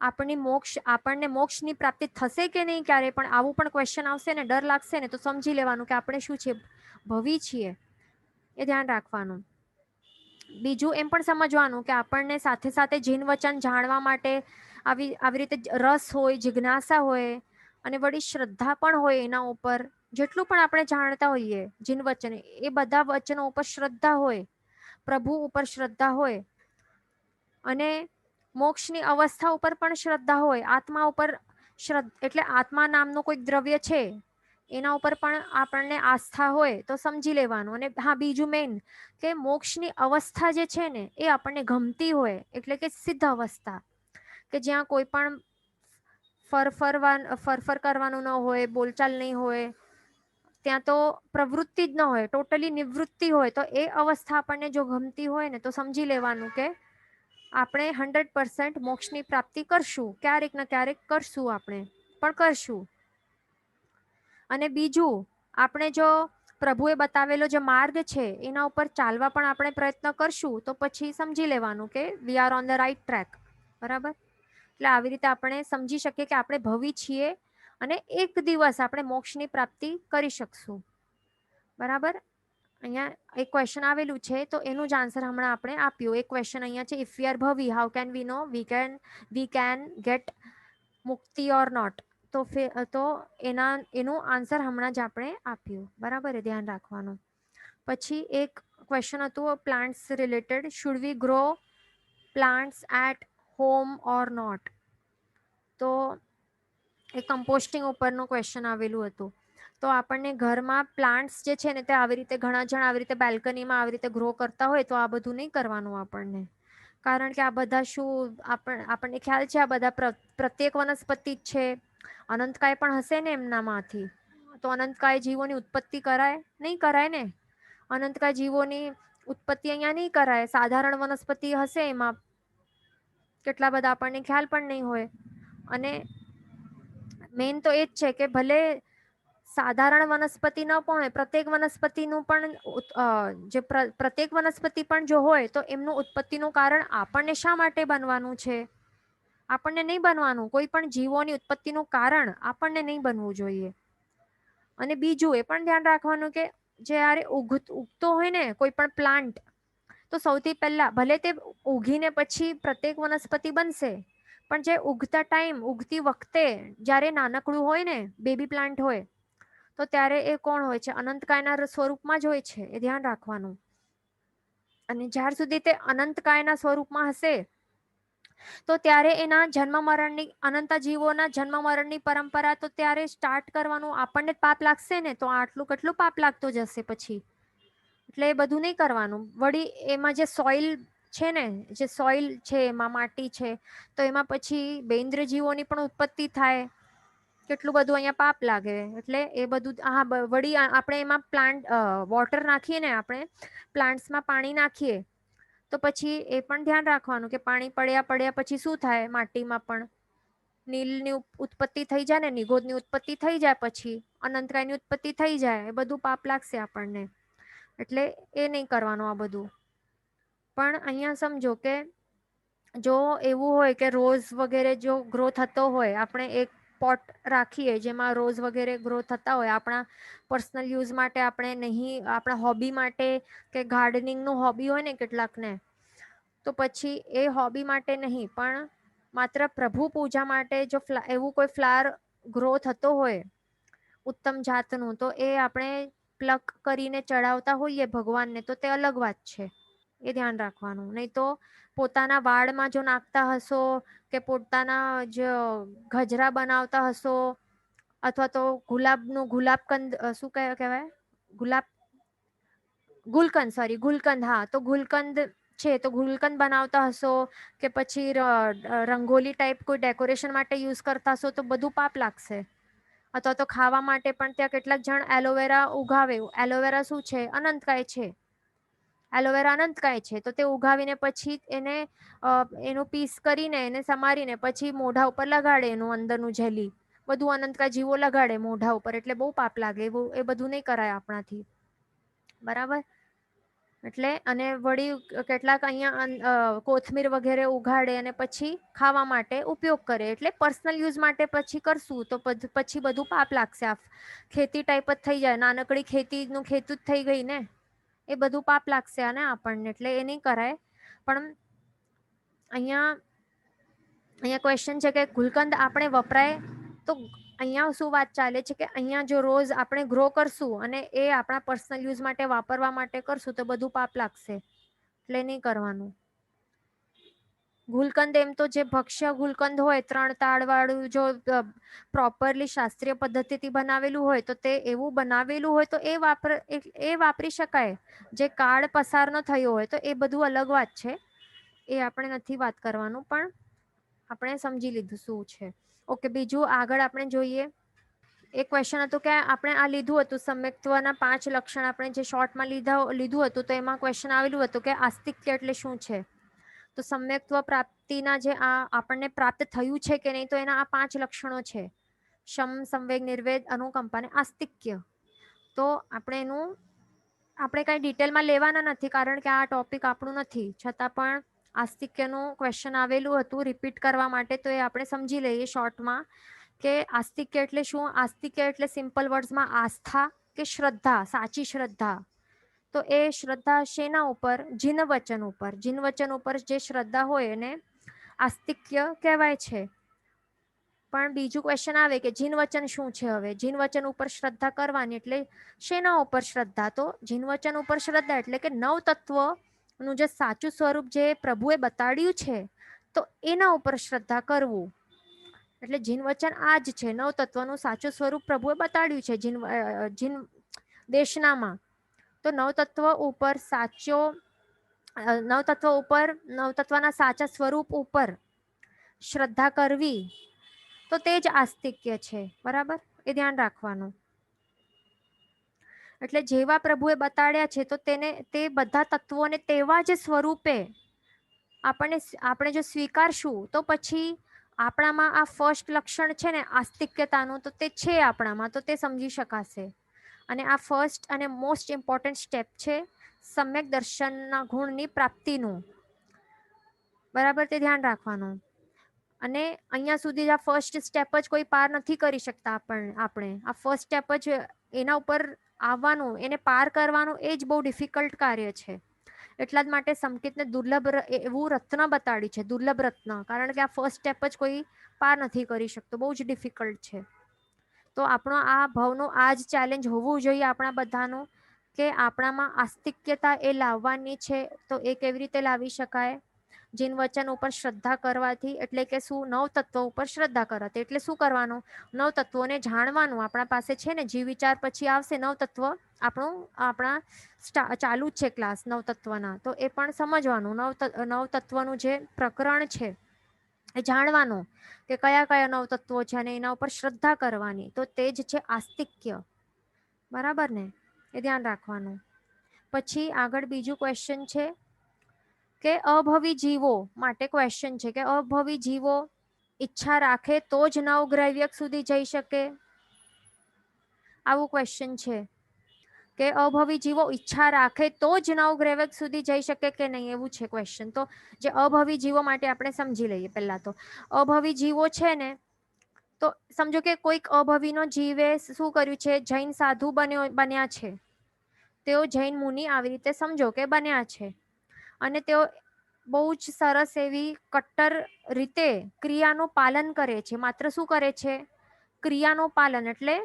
આપણને મોક્ષની પ્રાપ્તિ થશે કે નહીં ક્યારે પણ, આવું પણ ક્વેશ્ચન આવશે ને, ડર લાગશે ને, તો સમજી લેવાનું કે આપણે શું છે, ભવી છીએ, એ ધ્યાન રાખવાનું. બીજું એમ પણ સમજવાનું કે આપણને સાથે સાથે જીન વચન જાણવા માટે આવી રીતે રસ હોય, જિજ્ઞાસા હોય, અને વળી શ્રદ્ધા પણ હોય એના ઉપર. જેટલું પણ આપણે જાણતા હોઈએ જીન વચન, એ બધા વચનો ઉપર શ્રદ્ધા હોય, પ્રભુ ઉપર શ્રદ્ધા હોય, અને મોક્ષની અવસ્થા ઉપર પણ શ્રદ્ધા હોય, આત્મા ઉપર એટલે આત્મા નામનું કોઈક દ્રવ્ય છે એના ઉપર પણ આપણને આસ્થા હોય, તો સમજી લેવાનું. અને હા, બીજું મેઇન કે મોક્ષની અવસ્થા જે છે ને એ આપણને ગમતી હોય, એટલે કે સિદ્ધ અવસ્થા, કે જ્યાં કોઈ પણ ફરફર કરવાનું ન હોય, બોલચાલ નહીં હોય, ત્યાં તો પ્રવૃત્તિ જ ન હોય, ટોટલી નિવૃત્તિ હોય, તો એ અવસ્થા આપણને જો ગમતી હોય ને, તો સમજી લેવાનું કે આપણે 100% મોક્ષની પ્રાપ્તિ કરશું, ક્યારેક ને ક્યારેક કરશું, આપણે પણ કરશું. અને બીજું, આપણે જો પ્રભુએ બતાવેલો જે માર્ગ છે એના ઉપર ચાલવા પણ આપણે પ્રયત્ન કરશું, તો પછી સમજી લેવાનું કે we are on the right track. બરાબર, એટલે આવી રીતે આપણે સમજી શકીએ કે આપણે ભવી છીએ, અને એક દિવસ આપણે મોક્ષની પ્રાપ્તિ કરી શકશું. બરાબર, અહીંયા એક ક્વેશ્ચન આવેલું છે, તો એનું જ આન્સર હમણાં આપણે આપ્યું. એક ક્વેશ્ચન અહીંયા છે, ઇફ વી આર ભવી how can we know we can get mukti or not. તો એનું આન્સર હમણાં જ આપણે આપ્યું. બરાબર, એ ધ્યાન રાખવાનું. પછી એક ક્વેશ્ચન હતું plants related, should we grow plants at home or not. તો એ કમ્પોસ્ટિંગ ઉપરનું ક્વેશ્ચન આવેલું હતું. તો આપણને ઘરમાં પ્લાન્ટ્સ જે છે ને, તે આવી રીતે ઘણા જણ આવી રીતે બેલ્કનીમાં આવી રીતે ગ્રો કરતા હોય, તો આ બધું નહીં કરવાનું આપણને. કારણ કે આ બધા શું, આપણને ખ્યાલ છે આ બધા પ્રત્યેક વનસ્પતિ જ છે, અનંતકાય પણ હશે ને એમનામાંથી, તો અનંતકાય જીવોની ઉત્પત્તિ કરાય? નહીં કરાય ને. અનંતકાય જીવોની ઉત્પત્તિ અહીંયા નહીં કરાય. સાધારણ વનસ્પતિ હશે, એમાં કેટલા બધા આપણને ખ્યાલ પણ નહીં હોય. અને મેઇન તો એ જ છે કે ભલે સાધારણ વનસ્પતિ ન પણ હોય, પ્રત્યેક વનસ્પતિનું પણ પ્રત્યેક વનસ્પતિ પણ જો હોય, તો એમનું ઉત્પત્તિનું કારણ આપણને શા માટે બનવાનું છે? આપણને નહીં બનવાનું. કોઈ પણ જીવોની ઉત્પત્તિનું કારણ આપણને નહીં બનવું જોઈએ. અને બીજું એ પણ ધ્યાન રાખવાનું કે જ્યારે ઉગતો હોય ને કોઈ પણ પ્લાન્ટ, તો સૌથી પહેલા ભલે તે ઉગીને પછી પ્રત્યેક વનસ્પતિ બનશે, પણ જે ઉગતી વખતે જ્યારે નાનકડું હોય ને, બેબી પ્લાન્ટ હોય, તો ત્યારે એ કોણ હોય છે? અનંતકાયના સ્વરૂપમાં જ હોય છે, એ ધ્યાન રાખવાનું. અને જ્યાર સુધી તે અનંતકાયના સ્વરૂપમાં હશે, તો ત્યારે એના જન્મ મરણની, અનંત જીવોના જન્મ મરણની પરંપરા તો ત્યારે સ્ટાર્ટ કરવાનું આપણને જ પાપ લાગશે ને, તો આટલું કેટલું પાપ લાગતો જશે પછી. એટલે એ બધું નહીં કરવાનું. વળી એમાં જે સોઇલ છે ને, જે સોઇલ છે, એમાં માટી છે, તો એમાં પછી બેન્દ્ર જીવોની પણ ઉત્પત્તિ થાય, કેટલું બધું અહીંયા પાપ લાગે. એટલે એ બધું, હા, વળી આપણે એમાં વોટર નાખીએ ને, આપણે પ્લાન્ટ્સમાં પાણી નાખીએ, તો પછી એ પણ ધ્યાન રાખવાનું કે પાણી પડ્યા પછી શું થાય, માટીમાં પણ નીલની ઉત્પત્તિ થઈ જાય ને નિગોદની ઉત્પત્તિ થઈ જાય, પછી અનંતકાયની ઉત્પત્તિ થઈ જાય, એ બધું પાપ લાગશે આપણને. એટલે એ નહીં કરવાનું આ બધું. પણ અહીંયા સમજો કે જો એવું હોય કે રોઝ વગેરે જો ગ્રો થતો હોય, આપણે એક પોટ રાખીએ જેમાં રોઝ વગેરે ગ્રો થતા હોય, આપણા પર્સનલ યુઝ માટે, આપણે નહીં આપણા હોબી માટે, કે ગાર્ડનિંગનું હોબી હોય ને કેટલાકને, તો પછી એ હોબી માટે નહીં પણ માત્ર પ્રભુ પૂજા માટે જો એવું કોઈ ફ્લાવર ગ્રો થતો હોય ઉત્તમ જાતનું, તો એ આપણે પ્લક કરીને ચડાવતા હોઈએ ભગવાનને, તો તે અલગ વાત છે. એ ધ્યાન રાખવાનું. નહીં તો પોતાના વાળમાં જો નાખતા હશો, કે પોતાના જ ગજરા બનાવતા હશો, અથવા તો ગુલાબકંદ શું કહેવાય, ગુલકંદ, સોરી ગુલકંદ, હા, તો ગુલકંદ છે તો ગુલકંદ બનાવતા હશો, કે પછી રંગોલી ટાઈપ કોઈ ડેકોરેશન માટે યુઝ કરતા હશો, તો બધું પાપ લાગશે. અથવા તો ખાવા માટે પણ ત્યાં કેટલાક જણ એલોવેરા ઉગાવે. એલોવેરા શું છે, અનંતકાય છે. એલોવેરા અનંતકાય છે, તો તે ઉગાવીને પછી એનું પીસ કરીને એને સમારીને પછી મોઢા ઉપર લગાડે, એનું અંદરનું જેલી બધું અનંતકાય જીવો લગાડે મોઢા ઉપર, એટલે બહુ પાપ લાગે. એ બધું નહીં કરાય આપણાથી, બરાબર. એટલે અને વળી કેટલાક અહીંયા કોથમીર વગેરે ઉગાડે અને પછી ખાવા માટે ઉપયોગ કરે, એટલે પર્સનલ યુઝ માટે પછી કરશું તો પછી બધું પાપ લાગશે. આ ખેતી ટાઈપ જ થઈ જાય, નાનકડી ખેતીનું ખેતું જ થઈ ગઈ ને, એ બધું પાપ લાગશે અને આપણને, એટલે એ નહીં કરાય. પણ અહીંયા ક્વેશ્ચન છે કે ગુલકંદ આપણે વપરાય, તો અહીંયા શું વાત ચાલે છે કે અહીંયા જો રોજ આપણે ગ્રો કરશું અને એ આપણા પર્સનલ યુઝ માટે વાપરવા માટે કરશું તો બધું પાપ લાગશે, એટલે નહીં કરવાનું. ગુલકંદ એમ તો જે ભક્ષ્ય ગુલકંદ હોય 3 તાળ વાળું, જો પ્રોપરલી શાસ્ત્રીય પદ્ધતિથી બનાવેલું હોય તો તે એવું બનાવેલું હોય તો એ વાપરી શકાય. જે કાળ પસાર ન થયો હોય તો એ બધું અલગ વાત છે, એ આપણે નથી વાત કરવાનું, પણ આપણે સમજી લીધું શું છે. ઓકે, બીજું આગળ આપણે જોઈએ. એક ક્વેશ્ચન હતું કે આપણે આ લીધું હતું સમ્યક્ત્વના 5 લક્ષણ, આપણે જે શોર્ટમાં લીધું હતું, તો એમાં ક્વેશ્ચન આવેલું હતું કે આસ્તિક્ય એટલે શું છે. તો સમ્યક્ત્વ પ્રાપ્તિના જે આ આપણને પ્રાપ્ત થયું છે કે નહીં, તો એના આ 5 લક્ષણો છે: શમ, સંવેગ, નિર્વેદ, અનુકંપા અને આસ્તિક્ય. તો આપણે કઈ ડિટેલમાં લેવાના નથી, કારણ કે આ ટોપિક આપણું નથી. છતાં પણ આસ્તિક્યનું ક્વેશ્ચન આવેલું હતું રિપીટ કરવા માટે, તો એ આપણે સમજી લઈએ શોર્ટમાં કે આસ્તિક્ય એટલે શું. આસ્તિક્ય એટલે સિમ્પલ વર્ડ્સમાં આસ્થા કે શ્રદ્ધા, સાચી શ્રદ્ધા. તો એ શ્રદ્ધા શેના ઉપર? જીન વચન ઉપર. જીન વચન ઉપર જે શ્રદ્ધા હોય એને આસ્તિક્ય કહેવાય છે. પણ બીજું ક્વેશ્ચન આવે કે જીન વચન શું છે. હવે જીન વચન ઉપર શ્રદ્ધા કરવાની એટલે શેના ઉપર શ્રદ્ધા? તો જીન વચન ઉપર શ્રદ્ધા એટલે કે 9 તત્વનું જે સાચું સ્વરૂપ જે પ્રભુએ બતાડ્યું છે, તો એના ઉપર શ્રદ્ધા કરવું. એટલે જીન વચન આ જ છે, 9 તત્વનું સાચું સ્વરૂપ પ્રભુએ બતાડ્યું છે જીન દેશનામાં. તો 9 તત્વ ઉપર 9 તત્વના સાચા સ્વરૂપ ઉપર શ્રદ્ધા કરવી, તો તે જ આસ્તિક્ય છે, બરાબર. એ ધ્યાન રાખવાનું. એટલે જેવા પ્રભુએ બતાડ્યા છે, તો તે બધા તત્વોને તેવા જ સ્વરૂપે આપણે જો સ્વીકારશું, તો પછી આપણામાં આ ફર્સ્ટ લક્ષણ છે ને આસ્તિક્યતાનું, તો તે છે આપણામાં, તો તે સમજી શકાશે. અને આ ફર્સ્ટ અને મોસ્ટ ઇમ્પોર્ટન્ટ સ્ટેપ છે સમ્યક દર્શનના ગુણની પ્રાપ્તિનું, બરાબર. તે ધ્યાન રાખવાનું. અને અહીંયા સુધી આ ફર્સ્ટ સ્ટેપ જ કોઈ પાર નથી કરી શકતા. આપણે આ ફર્સ્ટ સ્ટેપ જ એના ઉપર આવવાનું, એને પાર કરવાનું, એ જ બહુ ડિફિકલ્ટ કાર્ય છે. એટલા જ માટે સંકેતને દુર્લભ એવું રત્ન બતાડી છે, દુર્લભ રત્ન. કારણ કે આ ફર્સ્ટ સ્ટેપ જ કોઈ પાર નથી કરી શકતો, બહુ જ ડિફિકલ્ટ છે. તો આપણો આ ભાવનો આ જ ચેલેન્જ હોવું જોઈએ આપણા બધાનું, કે આપણામાં આસ્તિક્યતા એ લાવવાની છે. તો એ કેવી રીતે લાવી શકાય? જીન વચન ઉપર શ્રદ્ધા કરવાથી. એટલે કે શું? 9 તત્વો ઉપર શ્રદ્ધા કરવાથી. એટલે શું કરવાનું? 9 તત્વોને જાણવાનું. આપણા પાસે છે ને જીવ વિચાર પછી આવશે 9 તત્વ, આપણા ચાલુ જ છે ક્લાસ 9 તત્વના, તો એ પણ સમજવાનું. 9 તત્વનું જે પ્રકરણ છે એ જાણવાનું કે કયા કયા 9 તત્વો છે અને એના ઉપર શ્રદ્ધા કરવાની. તો તે જ છે આસ્તિક્ય, બરાબર ને. એ ધ્યાન રાખવાનું. પછી આગળ બીજું ક્વેશ્ચન છે કે અભવી જીવો માટે ક્વેશ્ચન છે કે અભવી જીવો ઈચ્છા રાખે તો જ નવગ્રહવ્યક સુધી જઈ શકે, આવું ક્વેશ્ચન છે કે અભવી જીવો ઈચ્છા રાખે તો જ નવગ્રહવ્યક સુધી જઈ શકે કે નહીં, એવું છે ક્વેશ્ચન. તો જે અભવી જીવો માટે આપણે સમજી લઈએ. પહેલા તો અભવી જીવો છે ને, તો સમજો કે કોઈક અભવીનો જીવે શું કર્યું છે, જૈન સાધુ બન્યા છે. તેઓ જૈન મુનિ આવી રીતે સમજો કે બન્યા છે, અને તેઓ બહુ જ સરસ એવી કટ્ટર રીતે ક્રિયાનું પાલન કરે છે. માત્ર શું કરે છે, ક્રિયાનું પાલન, એટલે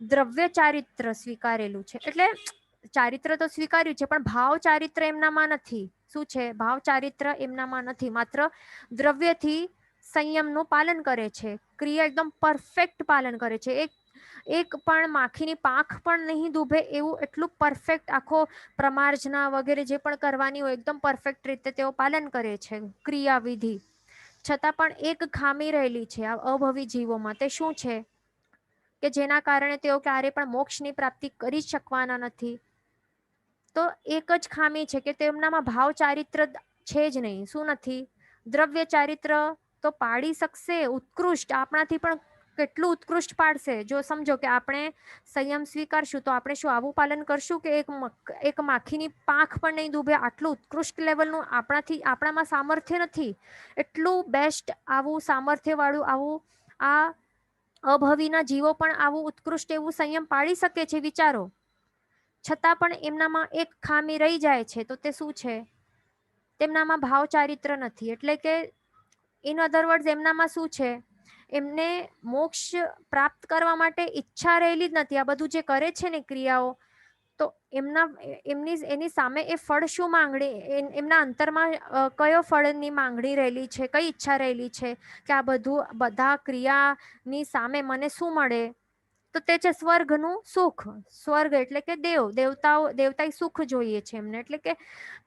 દ્રવ્ય ચારિત્ર સ્વીકારેલું છે. એટલે ચારિત્ર તો સ્વીકાર્યું છે, પણ ભાવ ચારિત્ર એમનામાં નથી. શું છે, ભાવ ચારિત્ર એમનામાં નથી. માત્ર દ્રવ્યથી સંયમનું પાલન કરે છે, ક્રિયા એકદમ પરફેક્ટ પાલન કરે છે. એક પણ માખીની પાંખ પણ નહીં ડૂબે એવું એટલું પરફેક્ટ આખો પ્રમાર્જના વગેરે જે પણ કરવાની હોય એકદમ પરફેક્ટ રીતે તેઓ પાલન કરે છે ક્રિયાવિધિ. છતાં પણ એક ખામી રહેલી છે આ અભવી જીવોમાં. તે શું છે કે જેના કારણે તેઓ ક્યારે પણ મોક્ષની પ્રાપ્તિ કરી શકવાના નથી. તો એક જ ખામી છે કે તેમનામાં ભાવ ચારિત્ર છે જ નહીં. શું નથી? દ્રવ્ય ચારિત્ર તો પાડી શકશે ઉત્કૃષ્ટ, આપણાથી પણ કેટલું ઉત્કૃષ્ટ પાડશે. જો સમજો કે આપણે સંયમ સ્વીકારશું તો આપણે શું આવું પાલન કરશું કે એક માખીની પાંખ પણ નહીં ડૂબે, આટલું ઉત્કૃષ્ટ લેવલનું આપણામાં સામર્થ્ય નથી. એટલું બેસ્ટ આવું સામર્થ્ય વાળું આવું આ અભવીના જીવો પણ આવું ઉત્કૃષ્ટ એવું સંયમ પાડી શકે છે, વિચારો. છતાં પણ એમનામાં એક ખામી રહી જાય છે. તો તે શું છે? તેમનામાં ભાવ ચારિત્ર નથી. એટલે કે ઇન અધર વર્ડ્સ એમનામાં શું છે, એમને મોક્ષ પ્રાપ્ત કરવા માટે ઈચ્છા રહેલી જ નથી. આ બધું જે કરે છે ને ક્રિયાઓ, તો એની સામે એ ફળ શું માંગણી, એમના અંતરમાં કયો ફળની માંગણી રહેલી છે, કઈ ઈચ્છા રહેલી છે કે આ બધા ક્રિયાની સામે મને શું મળે? તો તે છે સ્વર્ગનું સુખ. સ્વર્ગ એટલે કે દેવતાઈ સુખ જોઈએ છે એમને. એટલે કે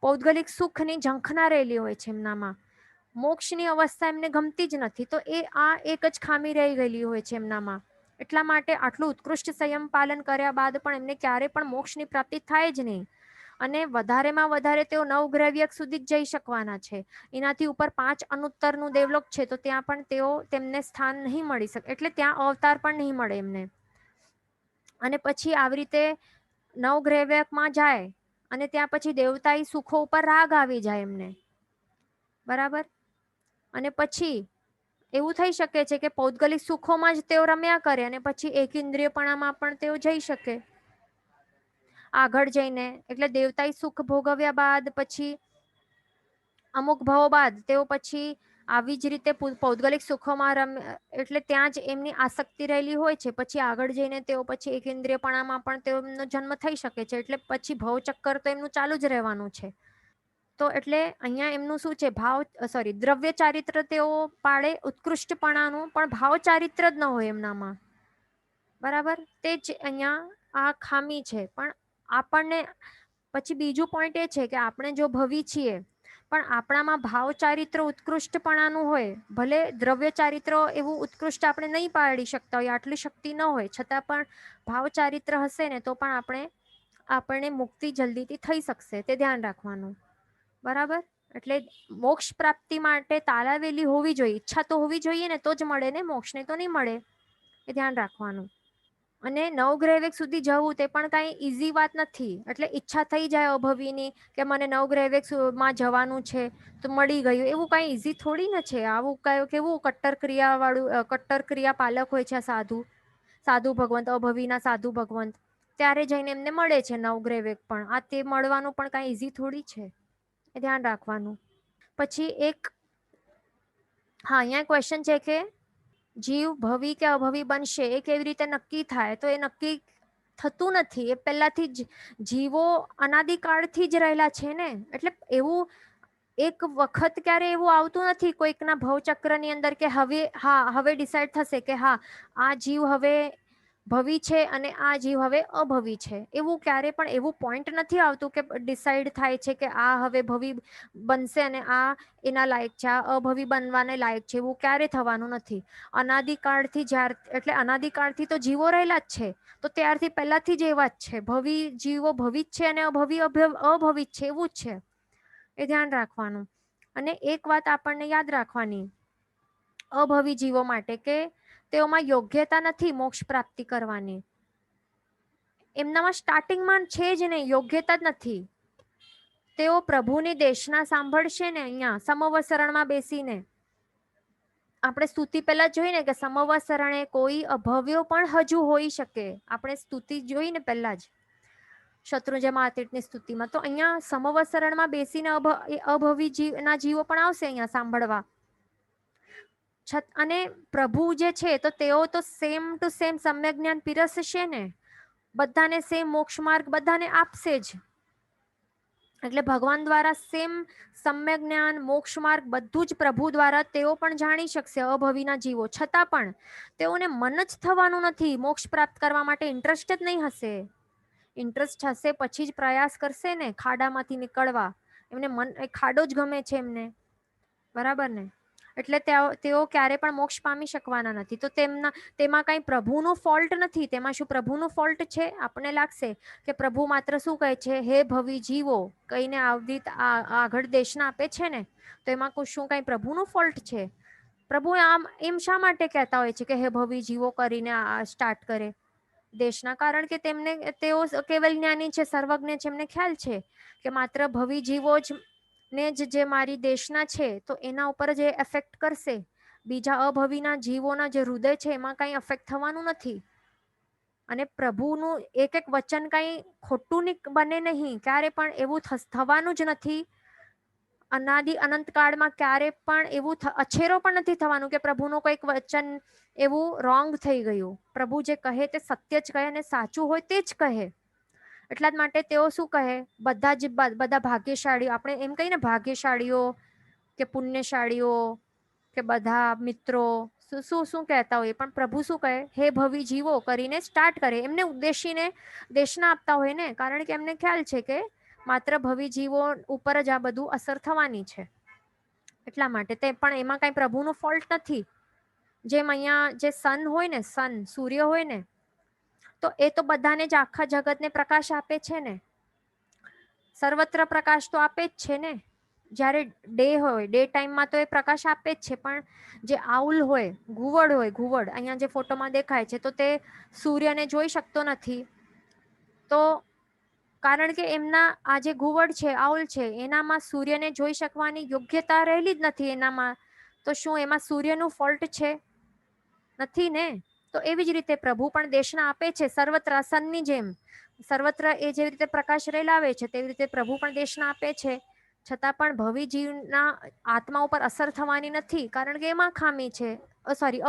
પૌદ્ગલિક સુખની ઝંખના રહેલી હોય છે એમનામાં. મોક્ષની અવસ્થા એમને ગમતી જ નથી. તો એ આ એક જ ખામી રહી ગયેલી હોય છે એમનામાં. એટલા માટે આટલું ઉત્કૃષ્ટ સંયમ પાલન કર્યા બાદ પણ એમને ક્યારે પણ મોક્ષની પ્રાપ્તિ થાય જ નહીં. અને વધારેમાં વધારે તેઓ નવગ્રહવ્યક સુધી જ જઈ શકવાના છે. એનાથી ઉપર 5 અનુત્તરનું દેવલોક છે, તો ત્યાં પણ તેમને સ્થાન નહીં મળી શકે. એટલે ત્યાં અવતાર પણ નહીં મળે એમને. અને પછી આવી રીતે નવગ્રહવ્યકમાં જાય અને ત્યાં પછી દેવતાઈ સુખો ઉપર રાગ આવી જાય એમને. બરાબર. અને પછી એવું થઈ શકે છે કે પૌદ્ગલિક સુખોમાં જ તેઓ રમ્યા કરે અને પછી એક ઇન્દ્રિયપણામાં પણ તેઓ જઈ શકે આગળ જઈને. એટલે દેવતાઈ સુખ ભોગવ્યા બાદ પછી અમુક ભાવો બાદ તેઓ પછી આવી જ રીતે પૌદ્ગલિક સુખોમાં એટલે ત્યાં જ એમની આસક્તિ રહેલી હોય છે. પછી આગળ જઈને તેઓ પછી એક ઇન્દ્રિયપણામાં પણ તેઓનો જન્મ થઈ શકે છે. એટલે પછી ભવચક્કર તો એમનું ચાલુ જ રહેવાનું છે. તો એટલે અહીંયા એમનું શું છે, દ્રવ્ય ચારિત્ર તેઓ પાડે ઉત્કૃષ્ટપણાનું, પણ ભાવ ચારિત્ર જ ન હોય એમનામાં. બરાબર. તે જ અહીંયા આ ખામી છે. પણ આપણને પછી બીજું પોઈન્ટ એ છે કે આપણે જો ભવી છીએ પણ આપણામાં ભાવ ચારિત્ર ઉત્કૃષ્ટપણાનું હોય, ભલે દ્રવ્ય ચારિત્ર એવું ઉત્કૃષ્ટ આપણે નહીં પાડી શકતા હોય, આટલી શક્તિ ન હોય, છતાં પણ ભાવ ચારિત્ર હશે ને તો પણ આપણને મુક્તિ જલ્દીથી થઈ શકશે. તે ધ્યાન રાખવાનું. બરાબર. એટલે મોક્ષ પ્રાપ્તિ માટે તાલાવેલી હોવી જોઈએ. ઈચ્છા તો હોવી જોઈએ ને, તો જ મળે ને. મોક્ષને તો નહીં મળે. એ ધ્યાન રાખવાનું. અને નવગ્રહવ્યક સુધી જવું તે પણ કાંઈ ઈઝી વાત નથી. એટલે ઈચ્છા થઈ જાય અભવીની કે મને નવગ્રહવ્યકમાં જવાનું છે તો મળી ગયું, એવું કાંઈ ઈઝી થોડી ન છે. આવું કેવું કટ્ટર ક્રિયા પાલક હોય છે આ સાધુ ભગવંત, અભવીના સાધુ ભગવંત. ત્યારે જઈને એમને મળે છે નવગ્રહવ્યક. પણ આ તે મળવાનું પણ કાંઈ ઈઝી થોડી છે. એ ધ્યાન રાખવાનું. પછી અહીંયા ક્વેશ્ચન છે કે જીવ ભવી કે અભવી બનશે એ કેવી રીતે નક્કી થાય? તો એ નક્કી થતું નથી. એ પહેલાથી જ જીવો અનાદિકાળથી જ રહેલા છે ને. એટલે એવું એક વખત ક્યારે એવું આવતું નથી કોઈકના ભવચક્રની અંદર કે હવે ડિસાઈડ થશે કે હા આ જીવ હવે ભવી છે અને આ જીવ હવે અભવી છે. એવું ક્યારે પણ એવું પોઈન્ટ નથી આવતું કે ડિસાઈડ થાય છે કે આ હવે ભવી બનશે અને આ એના લાયક છે, આ અભવી બનવાને લાયક છે. એવું ક્યારે થવાનું નથી. અનાદિકાળથી એટલે અનાદિકાળથી તો જીવો રહેલા જ છે. તો ત્યારથી પહેલાથી જ એવા જ છે. ભવી જીવો ભવી જ છે અને અભવી અભવી જ છે. એવું જ છે. એ ધ્યાન રાખવાનું. અને એક વાત આપણને યાદ રાખવાની અભવી જીવો માટે કે તેઓમાં યોગ્યતા નથી મોક્ષ પ્રાપ્તિ કરવાની. એમનામાં સ્ટાર્ટિંગમાં છે જ નહીં, યોગ્યતા જ નથી. તેઓ પ્રભુની દેશના સાંભળશે ને અહીંયા સમવસરણમાં બેસીને. આપણે સ્તુતિ પહેલા જોઈને કે સમવસરણે કોઈ અભવ્યો પણ હજુ હોઈ શકે. આપણે સ્તુતિ જોઈને પહેલા જ શત્રુંજય મહાતીર્થની સ્તુતિમાં. તો અહીંયા સમવસરણમાં બેસીને અભવી જીવના જીવો પણ આવશે અહીંયા સાંભળવા. અને પ્રભુ જે છે તો તેઓ તો સેમ ટુ સેમ સમ્યક જ્ઞાન પીરસશે ને, બધાને સેમ મોક્ષ માર્ગ બધાને આપશે જ. એટલે ભગવાન દ્વારા સેમ સમ્યક જ્ઞાન મોક્ષ માર્ગ બધું જ પ્રભુ દ્વારા તેઓ પણ જાણી શકશે અભવીના જીવો. છતાં પણ તેઓને મન જ થવાનું નથી, મોક્ષ પ્રાપ્ત કરવા માટે ઇન્ટરેસ્ટ જ નહીં હશે. ઇન્ટરેસ્ટ હશે પછી જ પ્રયાસ કરશે ને ખાડામાંથી નીકળવા. એમને મન ખાડો જ ગમે છે એમને, બરાબર ને? એટલે તેઓ ક્યારે પણ મોક્ષ પામી શકવાના નથી. તો તેમાં કઈ પ્રભુનો ફોલ્ટ નથી. તેમાં શું પ્રભુનો ફોલ્ટ છે? આપણને લાગશે કે પ્રભુ માત્ર શું કહે છે, હે ભવી જીવો કહીને આગળ દેશના આપે છે ને, તો એમાં શું કઈ પ્રભુનો ફોલ્ટ છે? પ્રભુ આમ એમ શા માટે કહેતા હોય છે કે હે ભવી જીવો કરીને સ્ટાર્ટ કરે દેશના? કારણ કે તેઓ કેવલ જ્ઞાની છે, સર્વજ્ઞ છે. એમને ખ્યાલ છે કે માત્ર ભવી જીવો જ ને જે મારી દેશના છે તો એના ઉપર જે એફેક્ટ કરશે, બીજા અભવીના જીવોના જે હૃદય છે એમાં કઈ એફેક્ટ થવાનું નથી. અને પ્રભુનું એક એક વચન કઈ ખોટું બને નહીં, ક્યારે પણ એવું થવાનું જ નથી. અનાદિ અનંત કાળમાં ક્યારે પણ એવું અછેરો પણ નથી થવાનું કે પ્રભુનું કોઈક વચન એવું રોંગ થઈ ગયું. પ્રભુ જે કહે તે સત્ય જ કહે અને સાચું હોય તે જ કહે. એટલા જ માટે તેઓ શું કહે, બધા ભાગ્યશાળીઓ, આપણે એમ કહીને ભાગ્યશાળીઓ કે પુણ્યશાળીઓ કે બધા મિત્રો શું કહેતા હોય, પણ પ્રભુ શું કહે, હે ભવી જીવો કરીને સ્ટાર્ટ કરે. એમને ઉદ્દેશીને દેશના આપતા હોય ને, કારણ કે એમને ખ્યાલ છે કે માત્ર ભવી જીવો ઉપર જ આ બધું અસર થવાની છે. એટલા માટે તે પણ એમાં કઈ પ્રભુનો ફોલ્ટ નથી. જેમ અહીંયા જે સન હોય ને, સૂર્ય હોય ને, તો એ તો બધાને જ આખા જગતને પ્રકાશ આપે છે ને, સર્વત્ર પ્રકાશ તો આપે જ છે ને. જ્યારે ડે હોય, ડે ટાઈમમાં તો એ પ્રકાશ આપે જ છે. પણ જે આઉલ હોય, ઘુવડ અહીંયા જે ફોટોમાં દેખાય છે, તો તે સૂર્યને જોઈ શકતો નથી. તો કારણ કે એમના આ જે ઘુવડ છે, આઉલ છે, એનામાં સૂર્યને જોઈ શકવાની યોગ્યતા રહેલી જ નથી એનામાં. તો શું એમાં સૂર્યનું ફોલ્ટ છે? નથી ને. તો એવી જ રીતે પ્રભુ પણ દેશના આપે છે સર્વત્ર, સનની જેમ. સર્વત્ર એ જેવી રીતે પ્રકાશ રેલાવે છે તેવી રીતે પ્રભુ પણ દેશના આપે છે. છતાં પણ ભવી જીવના આત્મા ઉપર અસર થવાની નથી, કારણ કે એમાં ખામી છે.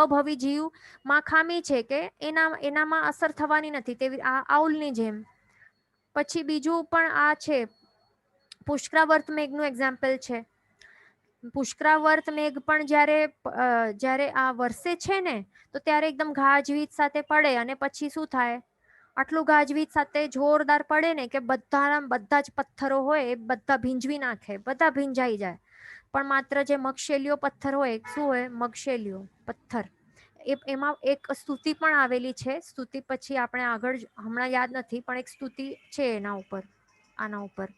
અભવી જીવમાં ખામી છે કે એનામાં અસર થવાની નથી, તેવી આ આઉલની જેમ. પછી બીજું પણ આ છે, પુષ્કરાવર્ત મેઘનું એક્ઝામ્પલ છે. પુષ્કરાવર્ત મેઘ પણ જ્યારે આ વરસે છે ને, તો ત્યારે એકદમ ગાજવીજ સાથે પડે અને પછી શું થાય, આટલું ગાજવીજ સાથે જોરદાર પડે ને કે બધા જ પથ્થરો હોય એ બધા ભીંજવી નાખે, બધા ભીંજાઈ જાય. પણ માત્ર જે મગશેલીઓ પથ્થર હોય, શું હોય, મગશેલીઓ પથ્થર, એમાં એક સ્તુતિ પણ આવેલી છે. સ્તુતિ પછી આપણે આગળ હમણાં યાદ નથી, પણ એક સ્તુતિ છે એના ઉપર, આના ઉપર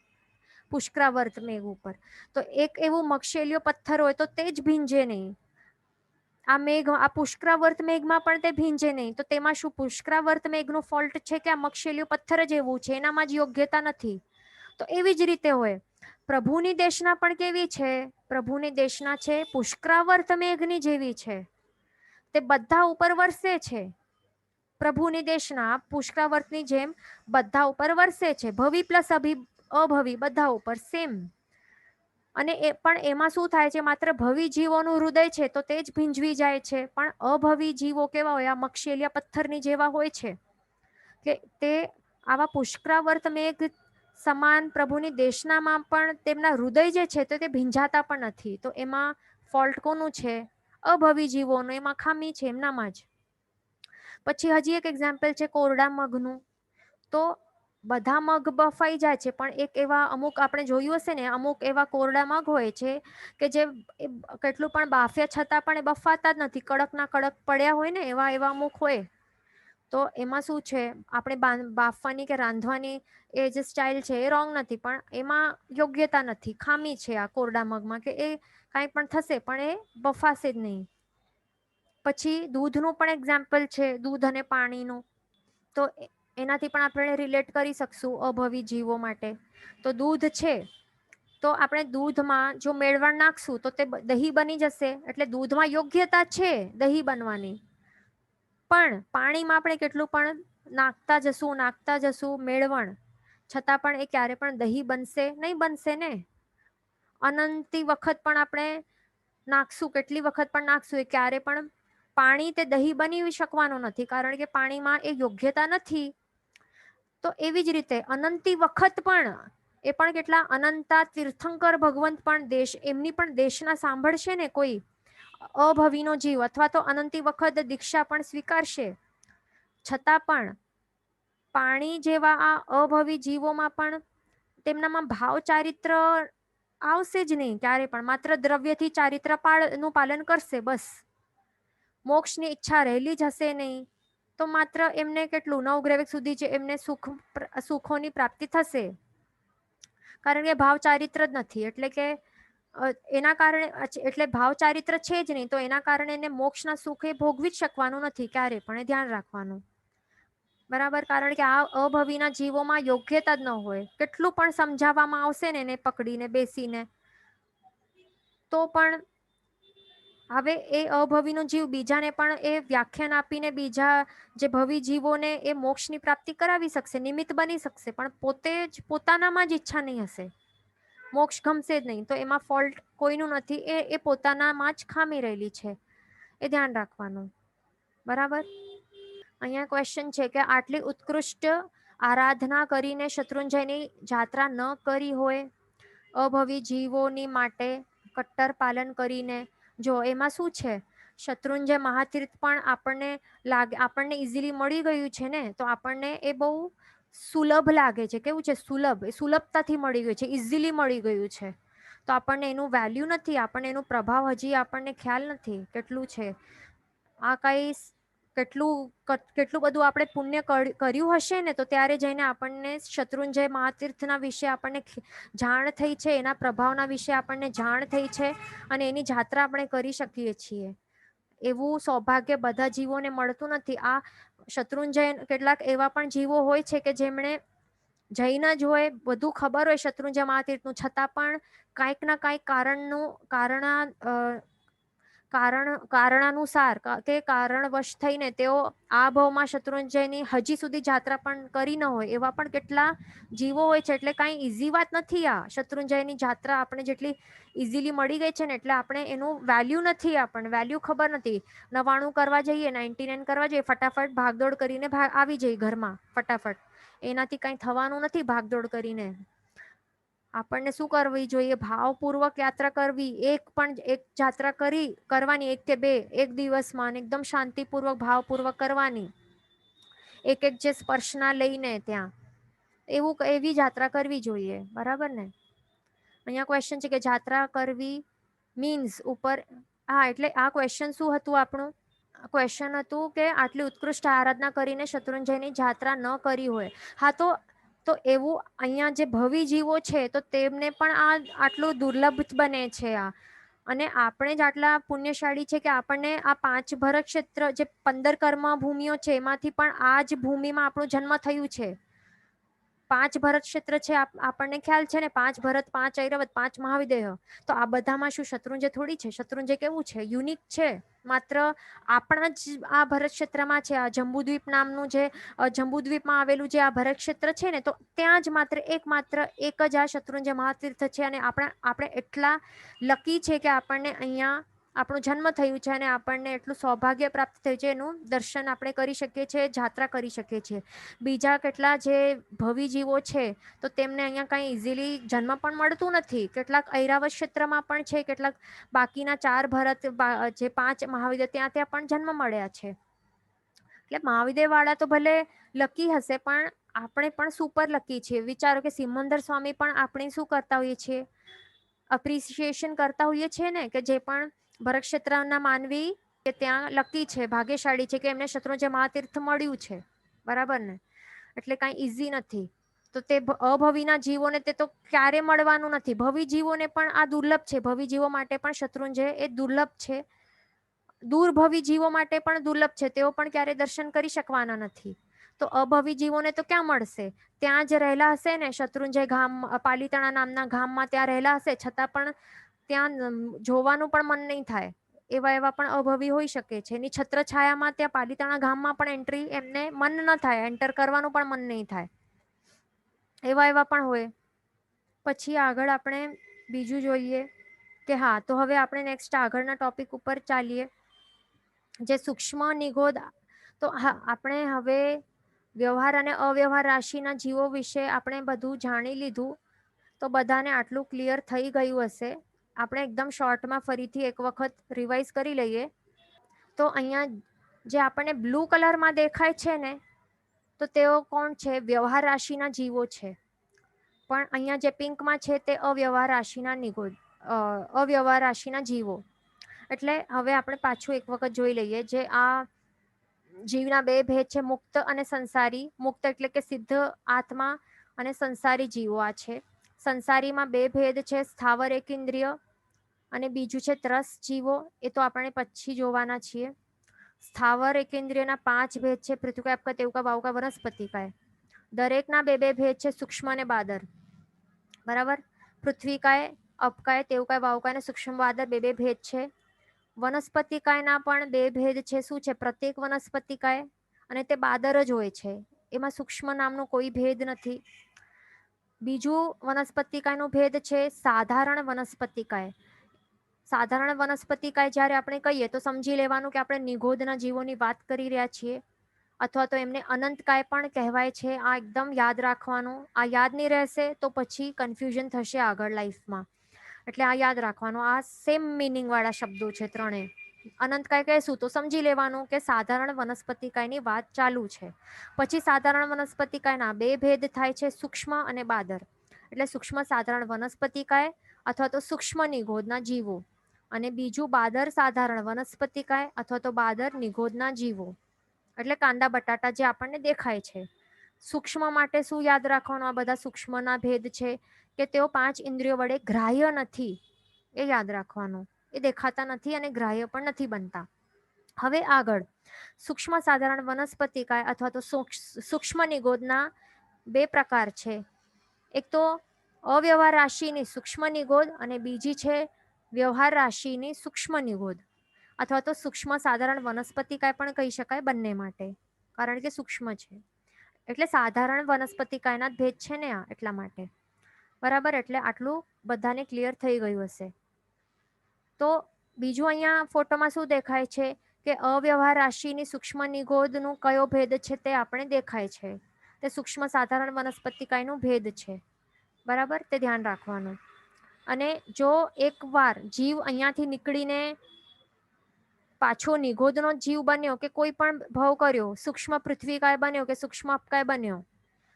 પુષ્કરાવર્ત મેઘ ઉપર. તો એક એવું મગશેલીઓ પથ્થર હોય તો તે જ ભીંજે નહીં. આ પુષ્કરાવર્ત મેઘમાં પણ તે ભીંજે નહીં. તો તેમાં શું પુષ્કરાવર્ત મેઘનો ફોલ્ટ છે કે આ મગશેલીઓ પથ્થર જ એવું છે, એનામાં જ યોગ્યતા નથી? તો એવી જ રીતે હોય પ્રભુની દેશના પણ કેવી છે, પ્રભુની દેશના છે પુષ્કરાવર્ત મેઘની જેવી છે. તે બધા ઉપર વરસે છે. પ્રભુની દેશના પુષ્કરાવર્તની જેમ બધા ઉપર વરસે છે, ભવી પ્લસ અભવી બધા ઉપર સેમ. અને એ પણ એમાં શું થાય છે, માત્ર ભવી જીવોનું હૃદય છે તો તે જ ભીંજવી જાય છે. પણ અભવી જીવો કેવા હોય, આ મગશેલિયા પથ્થરની જેવા હોય છે કે તે આવા પુષ્કરાવર્ત મેઘ સમાન પ્રભુની દેશનામાં પણ તેમના હૃદય જે છે તો તે ભીંજાતા પણ નથી. તો એમાં ફોલ્ટ કોનું છે? અભવી જીવોનું, એમાં ખામી છે એમનામાં જ. પછી હજી એક એક્ઝામ્પલ છે કોરડા મગનું. તો બધા મગ બફાઈ જાય છે, પણ એક એવા અમુક આપણે જોયું હશે ને, અમુક એવા કોરડા મગ હોય છે કે જે કેટલું પણ બાફ્યા છતાં પણ એ બફાતા જ નથી, કડક ના કડક પડ્યા હોય ને, એવા અમુક હોય. તો એમાં શું છે, આપણે બાફવાની કે રાંધવાની એ જે સ્ટાઇલ છે એ રોંગ નથી, પણ એમાં યોગ્યતા નથી, ખામી છે આ કોરડા મગમાં, કે એ કાંઈ પણ થશે પણ એ બફાશે જ નહીં. પછી દૂધનું પણ એક્ઝામ્પલ છે, દૂધ અને પાણીનું. તો એનાથી પણ આપણે રિલેટ કરી શકશું અભવી જીવો માટે. તો દૂધ છે, તો આપણે દૂધમાં જો મેળવણ નાખશું તો તે દહીં બની જશે, એટલે દૂધમાં યોગ્યતા છે દહીં બનવાની. પણ પાણીમાં આપણે કેટલું પણ નાખતા જશું મેળવણ, છતાં પણ એ ક્યારે પણ દહીં બનશે નહીં, બનશે ને. અનંતી વખત પણ આપણે નાખશું, કેટલી વખત પણ નાખશું, એ ક્યારે પણ પાણી તે દહીં બની શકવાનું નથી, કારણ કે પાણીમાં એ યોગ્યતા નથી. તો એવી જ રીતે અનંતી વખત પણ એ પણ કેટલા અનંતા તીર્થંકર ભગવંત પણ એમની પણ દેશના સાંભળશે ને કોઈ અભવીનો જીવ, અથવા તો અનંતી વખત દીક્ષા પણ સ્વીકારશે, છતાં પણ પાણી જેવા આ અભવી જીવોમાં પણ તેમનામાં ભાવ ચારિત્ર આવશે જ નહીં ક્યારે પણ, માત્ર દ્રવ્યથી ચારિત્ર નું પાલન કરશે બસ. મોક્ષની ઈચ્છા રહેલી જ હશે નહીં. તો માત્ર એમને કેટલું નવગ્રહ સુધી જ એમને સુખોની પ્રાપ્તિ થશે, કારણ કે ભાવ ચારિત્ર જ નથી. એટલે કે એના કારણે, એટલે ભાવ ચારિત્ર છે જ નહીં, તો એના કારણે એને મોક્ષના સુખ એ ભોગવી જ શકવાનું નથી ક્યારે પણ, એ ધ્યાન રાખવાનું. બરાબર, કારણ કે આ અભવીના જીવોમાં યોગ્યતા જ ન હોય, કેટલું પણ સમજાવવામાં આવશે ને એને પકડીને બેસીને, તો પણ હવે એ અભવીનો જીવ બીજાને પણ એ વ્યાખ્યાન આપીને બીજા જે ભવી જીવોને એ મોક્ષની પ્રાપ્તિ કરાવી શકશે, નિમિત્ત બની શકશે, પણ પોતે જ પોતાનામાં જ ઈચ્છા નહીં હશે, મોક્ષ ગમશે જ નહીં. તો એમાં ફોલ્ટ કોઈનું નથી, એ પોતાનામાં જ ખામી રહેલી છે, એ ધ્યાન રાખવાનું. બરાબર. અહીંયા ક્વેશ્ચન છે કે આટલી ઉત્કૃષ્ટ આરાધના કરીને શત્રુંજયની જાત્રા ન કરી હોય, અભવી જીવોની માટે કટ્ટર પાલન કરીને. જો એમાં શું છે, શત્રુંજય મહાતીર્થ પણ આપણને ઇઝીલી મળી ગયું છે ને, તો આપણને એ બહુ સુલભ લાગે છે. કેવું છે, સુલભ, એ સુલભતાથી મળી ગયું છે, ઇઝીલી મળી ગયું છે. તો આપણને એનું વેલ્યુ નથી, આપણને એનું પ્રભાવ હજી આપણને ખ્યાલ નથી કેટલું છે. આ કઈ કેટલું બધું આપણે પુણ્ય કર્યું હશે ને, તો ત્યારે જઈને આપણને શત્રુંજય મહાતીર્થના વિશે આપણને જાણ થઈ છે, એના પ્રભાવના વિશે આપણને જાણ થઈ છે, અને એની જાત્રા આપણે કરી શકીએ છીએ. એવું સૌભાગ્ય બધા જીવોને મળતું નથી. આ શત્રુંજય કેટલાક એવા પણ જીવો હોય છે કે જેમણે જૈન જ હોય, બધું ખબર હોય શત્રુંજય મહાતીર્થનું, છતાં પણ કાંઈક ના કાંઈક કારણાનુસાર કે કારણવશ થઈને તેઓ આ ભાવમાં શત્રુંજયની હજી સુધી જાત્રા પણ કરી ન હોય, એવા પણ કેટલા જીવો હોય છે. એટલે કાંઈ ઈઝી વાત નથી આ શત્રુંજયની જાત્રા આપણે જેટલી ઇઝીલી મળી ગઈ છે ને, એટલે આપણે એનું વેલ્યુ નથી, આપણને વેલ્યુ ખબર નથી. 99 કરવા જઈએ, 99 કરવા જઈએ, ફટાફટ ભાગદોડ કરીને આવી જઈએ ઘરમાં ફટાફટ, એનાથી કંઈ થવાનું નથી. ભાગદોડ કરીને આપણને શું કરવી જોઈએ, ભાવપૂર્વક યાત્રા કરવી. એક જાત્રા કરવાની, એક કે બે એક દિવસમાં, એકદમ શાંતિપૂર્વક ભાવપૂર્વક કરવાની. એક જે સ્પર્શના લઈને ત્યાં એવી જાત્રા કરવી જોઈએ. બરાબર ને. અહીંયા ક્વેશ્ચન છે કે જાત્રા કરવી મીન્સ ઉપર. હા, એટલે આ ક્વેશ્ચન શું હતું આપણું? ક્વેશ્ચન હતું કે આટલી ઉત્કૃષ્ટ આરાધના કરીને શત્રુંજયની જાત્રા ન કરી હોય. હા, તો એવું અહીંયા જે ભવી જીવો છે, તો તેમને પણ આટલું દુર્લભ બને છે આ. અને આપણે જ આટલા પુણ્યશાળી છે કે આપણને આ 5 ભરત ક્ષેત્ર, જે 15 કર્મ ભૂમિઓ છે, એમાંથી પણ આ જ ભૂમિમાં આપણો જન્મ થયું છે. 5 ભરત ક્ષેત્ર છે, આપણને ખ્યાલ છે ને, 5 ભરત, 5 ઐરવત, 5 મહાવિદેહ. તો આ બધામાં શું શત્રુંજય થોડી છે? શત્રુંજય કેવું છે? યુનિક છે. માત્ર આપણા જ આ ભરત ક્ષેત્રમાં છે. આ જંબુદ્વીપ નામનું જે જંબુદ્વીપમાં આવેલું જે આ ભરત ક્ષેત્ર છે ને, તો ત્યાં જ માત્ર એક જ આ શત્રુંજય મહાતીર્થ છે. અને આપણે એટલા લકી છે કે આપણને અહીંયા આપણો જન્મ થયું છે, અને આપણને એટલું સૌભાગ્ય પ્રાપ્ત થયું છે. એનું દર્શન આપણે કરી શકીએ છીએ, જાત્રા કરી શકીએ છીએ. બીજા કેટલા જે ભવી જીવો છે, તો તેમને અહીંયા કાંઈ ઇઝીલી જન્મ પણ મળતું નથી. કેટલાક ઐરાવત ક્ષેત્રમાં પણ છે, કેટલાક બાકીના 4 ભરત, જે 5 મહાવિદ્ય, ત્યાં પણ જન્મ મળ્યા છે. એટલે મહાવિદ્ય વાળા તો ભલે લકી હશે, પણ આપણે પણ સુપર લકી છીએ. વિચારો કે સિમંદર સ્વામી પણ આપણે શું કરતા હોઈએ છીએ, અપ્રિસિએશન કરતા હોઈએ છીએ ને, કે જે પણ ભરત ક્ષેત્રના માનવી કે ત્યાં લકી છે, ભાગ્યશાળી છે કે એમને શત્રુંજય મહાતીર્થ મળ્યું છે, બરાબર ને? એટલે કાંઈ ઈઝી નથી. તો તે અભવીના જીવોને તે તો ક્યારે મળવાનું નથી. ભવી જીવોને પણ આ દુર્લભ છે. ભવી જીવો માટે પણ શત્રુંજય એ દુર્લભ છે. દૂરભવી જીવો માટે પણ દુર્લભ છે. તેઓ પણ ક્યારે દર્શન કરી શકવાના નથી. તો અભવી જીવોને તો ક્યાં મળશે? ત્યાં જ રહેલા હશે ને, શત્રુંજય ગામ, પાલિતાણા નામના ગામમાં ત્યાં રહેલા હશે, છતાં પણ ત્યાં જોવાનું પણ મન નહીં થાય. એવા પણ અભવી હોઈ શકે છે. એની છત્રછાયામાં ત્યાં પાલિતાણા ગામમાં પણ એન્ટ્રી એમને મન ન થાય, એન્ટર કરવાનું પણ મન નહીં થાય. એવા પણ હોય. પછી આગળ આપણે બીજું જોઈએ કે હા, તો હવે આપણે નેક્સ્ટ આગળના ટોપિક ઉપર ચાલીએ, જે સૂક્ષ્મ નિગોદ. તો હા, આપણે હવે વ્યવહાર અને અવ્યવહાર રાશિના જીવો વિશે આપણે બધું જાણી લીધું. તો બધાને આટલું ક્લિયર થઈ ગયું હશે. આપણે એકદમ શોર્ટમાં ફરીથી એક વખત રિવાઇઝ કરી લઈએ. તો અહીંયા જે આપણને બ્લુ કલરમાં દેખાય છે ને, તો તેઓ કોણ છે? વ્યવહાર રાશિના જીવો છે. પણ અહીંયા જે પિંકમાં છે તે અવ્યવહાર રાશિના નિગોદ, અવ્યવહાર રાશિના જીવો. એટલે હવે આપણે પાછું એક વખત જોઈ લઈએ. જે આ જીવના બે ભેદ છે, મુક્ત અને સંસારી. મુક્ત એટલે કે સિદ્ધ આત્મા, અને સંસારી જીવો આ છે. સંસારીમાં બે ભેદ છે, સ્થાવર એકેન્દ્રિય અને બીજું છે ત્રસ જીવો. એ તો આપણે પછી જોવાના છીએ. સ્થાવર એકેન્દ્રિયના 5 ભેદ છે: પૃથ્વી, આપકા, તેવકા, વાવકા, વનસ્પતિકાય. દરેકના બે બે ભેદ છે, સૂક્ષ્મ અને બાદર. બરાબર? પૃથ્વીકાય, અપકાય, તેવકાય, વાવકાય અને સૂક્ષ્મ બાદર બે બે ભેદ છે. વનસ્પતિકાયના પણ બે ભેદ છે. શું છે? પ્રત્યેક વનસ્પતિકાય અને તે બાદર જ હોય છે. એમાં સૂક્ષ્મ નામનો કોઈ ભેદ નથી. બીજું વનસ્પતિકાયનો ભેદ છે સાધારણ વનસ્પતિકાય. સાધારણ વનસ્પતિકાય જ્યારે આપણે કહીએ તો સમજી લેવાનું કે આપણે નિગોદના જીવોની વાત કરી રહ્યા છીએ, અથવા તો એમને અનંતકાય પણ કહેવાય છે. આ એકદમ યાદ રાખવાનું. આ યાદ નહીં રહેશે તો પછી કન્ફ્યુઝન થશે આગળ લાઈફમાં. એટલે આ યાદ રાખવાનું. આ સેમ મિનિંગ વાળા શબ્દો છે ત્રણે. અનંતકાય કહેશું તો સમજી લેવાનું કે સાધારણ વનસ્પતિકાયની વાત ચાલુ છે. પછી સાધારણ વનસ્પતિકાયના બે ભેદ થાય છે, સૂક્ષ્મ અને બાદર. એટલે સૂક્ષ્મ સાધારણ વનસ્પતિકાય અથવા તો સૂક્ષ્મ નિગોદના જીવો, અને બીજું બાદર સાધારણ વનસ્પતિકાય અથવા તો બાદર નિગોદના જીવો. એટલે કાંદા બટાટા જે આપણને દેખાય છે. સૂક્ષ્મ માટે શું યાદ રાખવાનું? આ બધા સૂક્ષ્મના ભેદ છે કે તેઓ 5 ઇન્દ્રિયો વડે ગ્રાહ્ય નથી. એ યાદ રાખવાનું. એ દેખાતા નથી અને ગ્રાહ્ય પણ નથી બનતા. હવે આગળ સૂક્ષ્મ સાધારણ વનસ્પતિકાય અથવા તો સૂક્ષ્મ નિગોદના બે પ્રકાર છે. એક તો અવ્યવહાર રાશિની સૂક્ષ્મ નિગોદ અને બીજી છે વ્યવહાર રાશિની સૂક્ષ્મ નિગોદ, અથવા તો સૂક્ષ્મ સાધારણ વનસ્પતિકાય પણ કહી શકાય બંને માટે, કારણ કે સૂક્ષ્મ છે. એટલે સાધારણ વનસ્પતિકાયના જ ભેદ છે ને આ, એટલા માટે. બરાબર? એટલે આટલું બધાને ક્લિયર થઈ ગયું હશે. તો બીજું અહીંયા ફોટોમાં શું દેખાય છે કે અવ્યવહાર રાશિની સૂક્ષ્મ નિગોદનું કયો ભેદ છે તે આપણે દેખાય છે. તે સૂક્ષ્મ સાધારણ વનસ્પતિકાયનું ભેદ છે. બરાબર? તે ધ્યાન રાખવાનું. અને જો એકવાર જીવ અહીંયાથી નીકળીને પાછો નિગોદનો જીવ બન્યો કે કોઈ પણ ભાવ કર્યો, સૂક્ષ્મ પૃથ્વીકાય બન્યો કે સૂક્ષ્મ અપકાય બન્યો,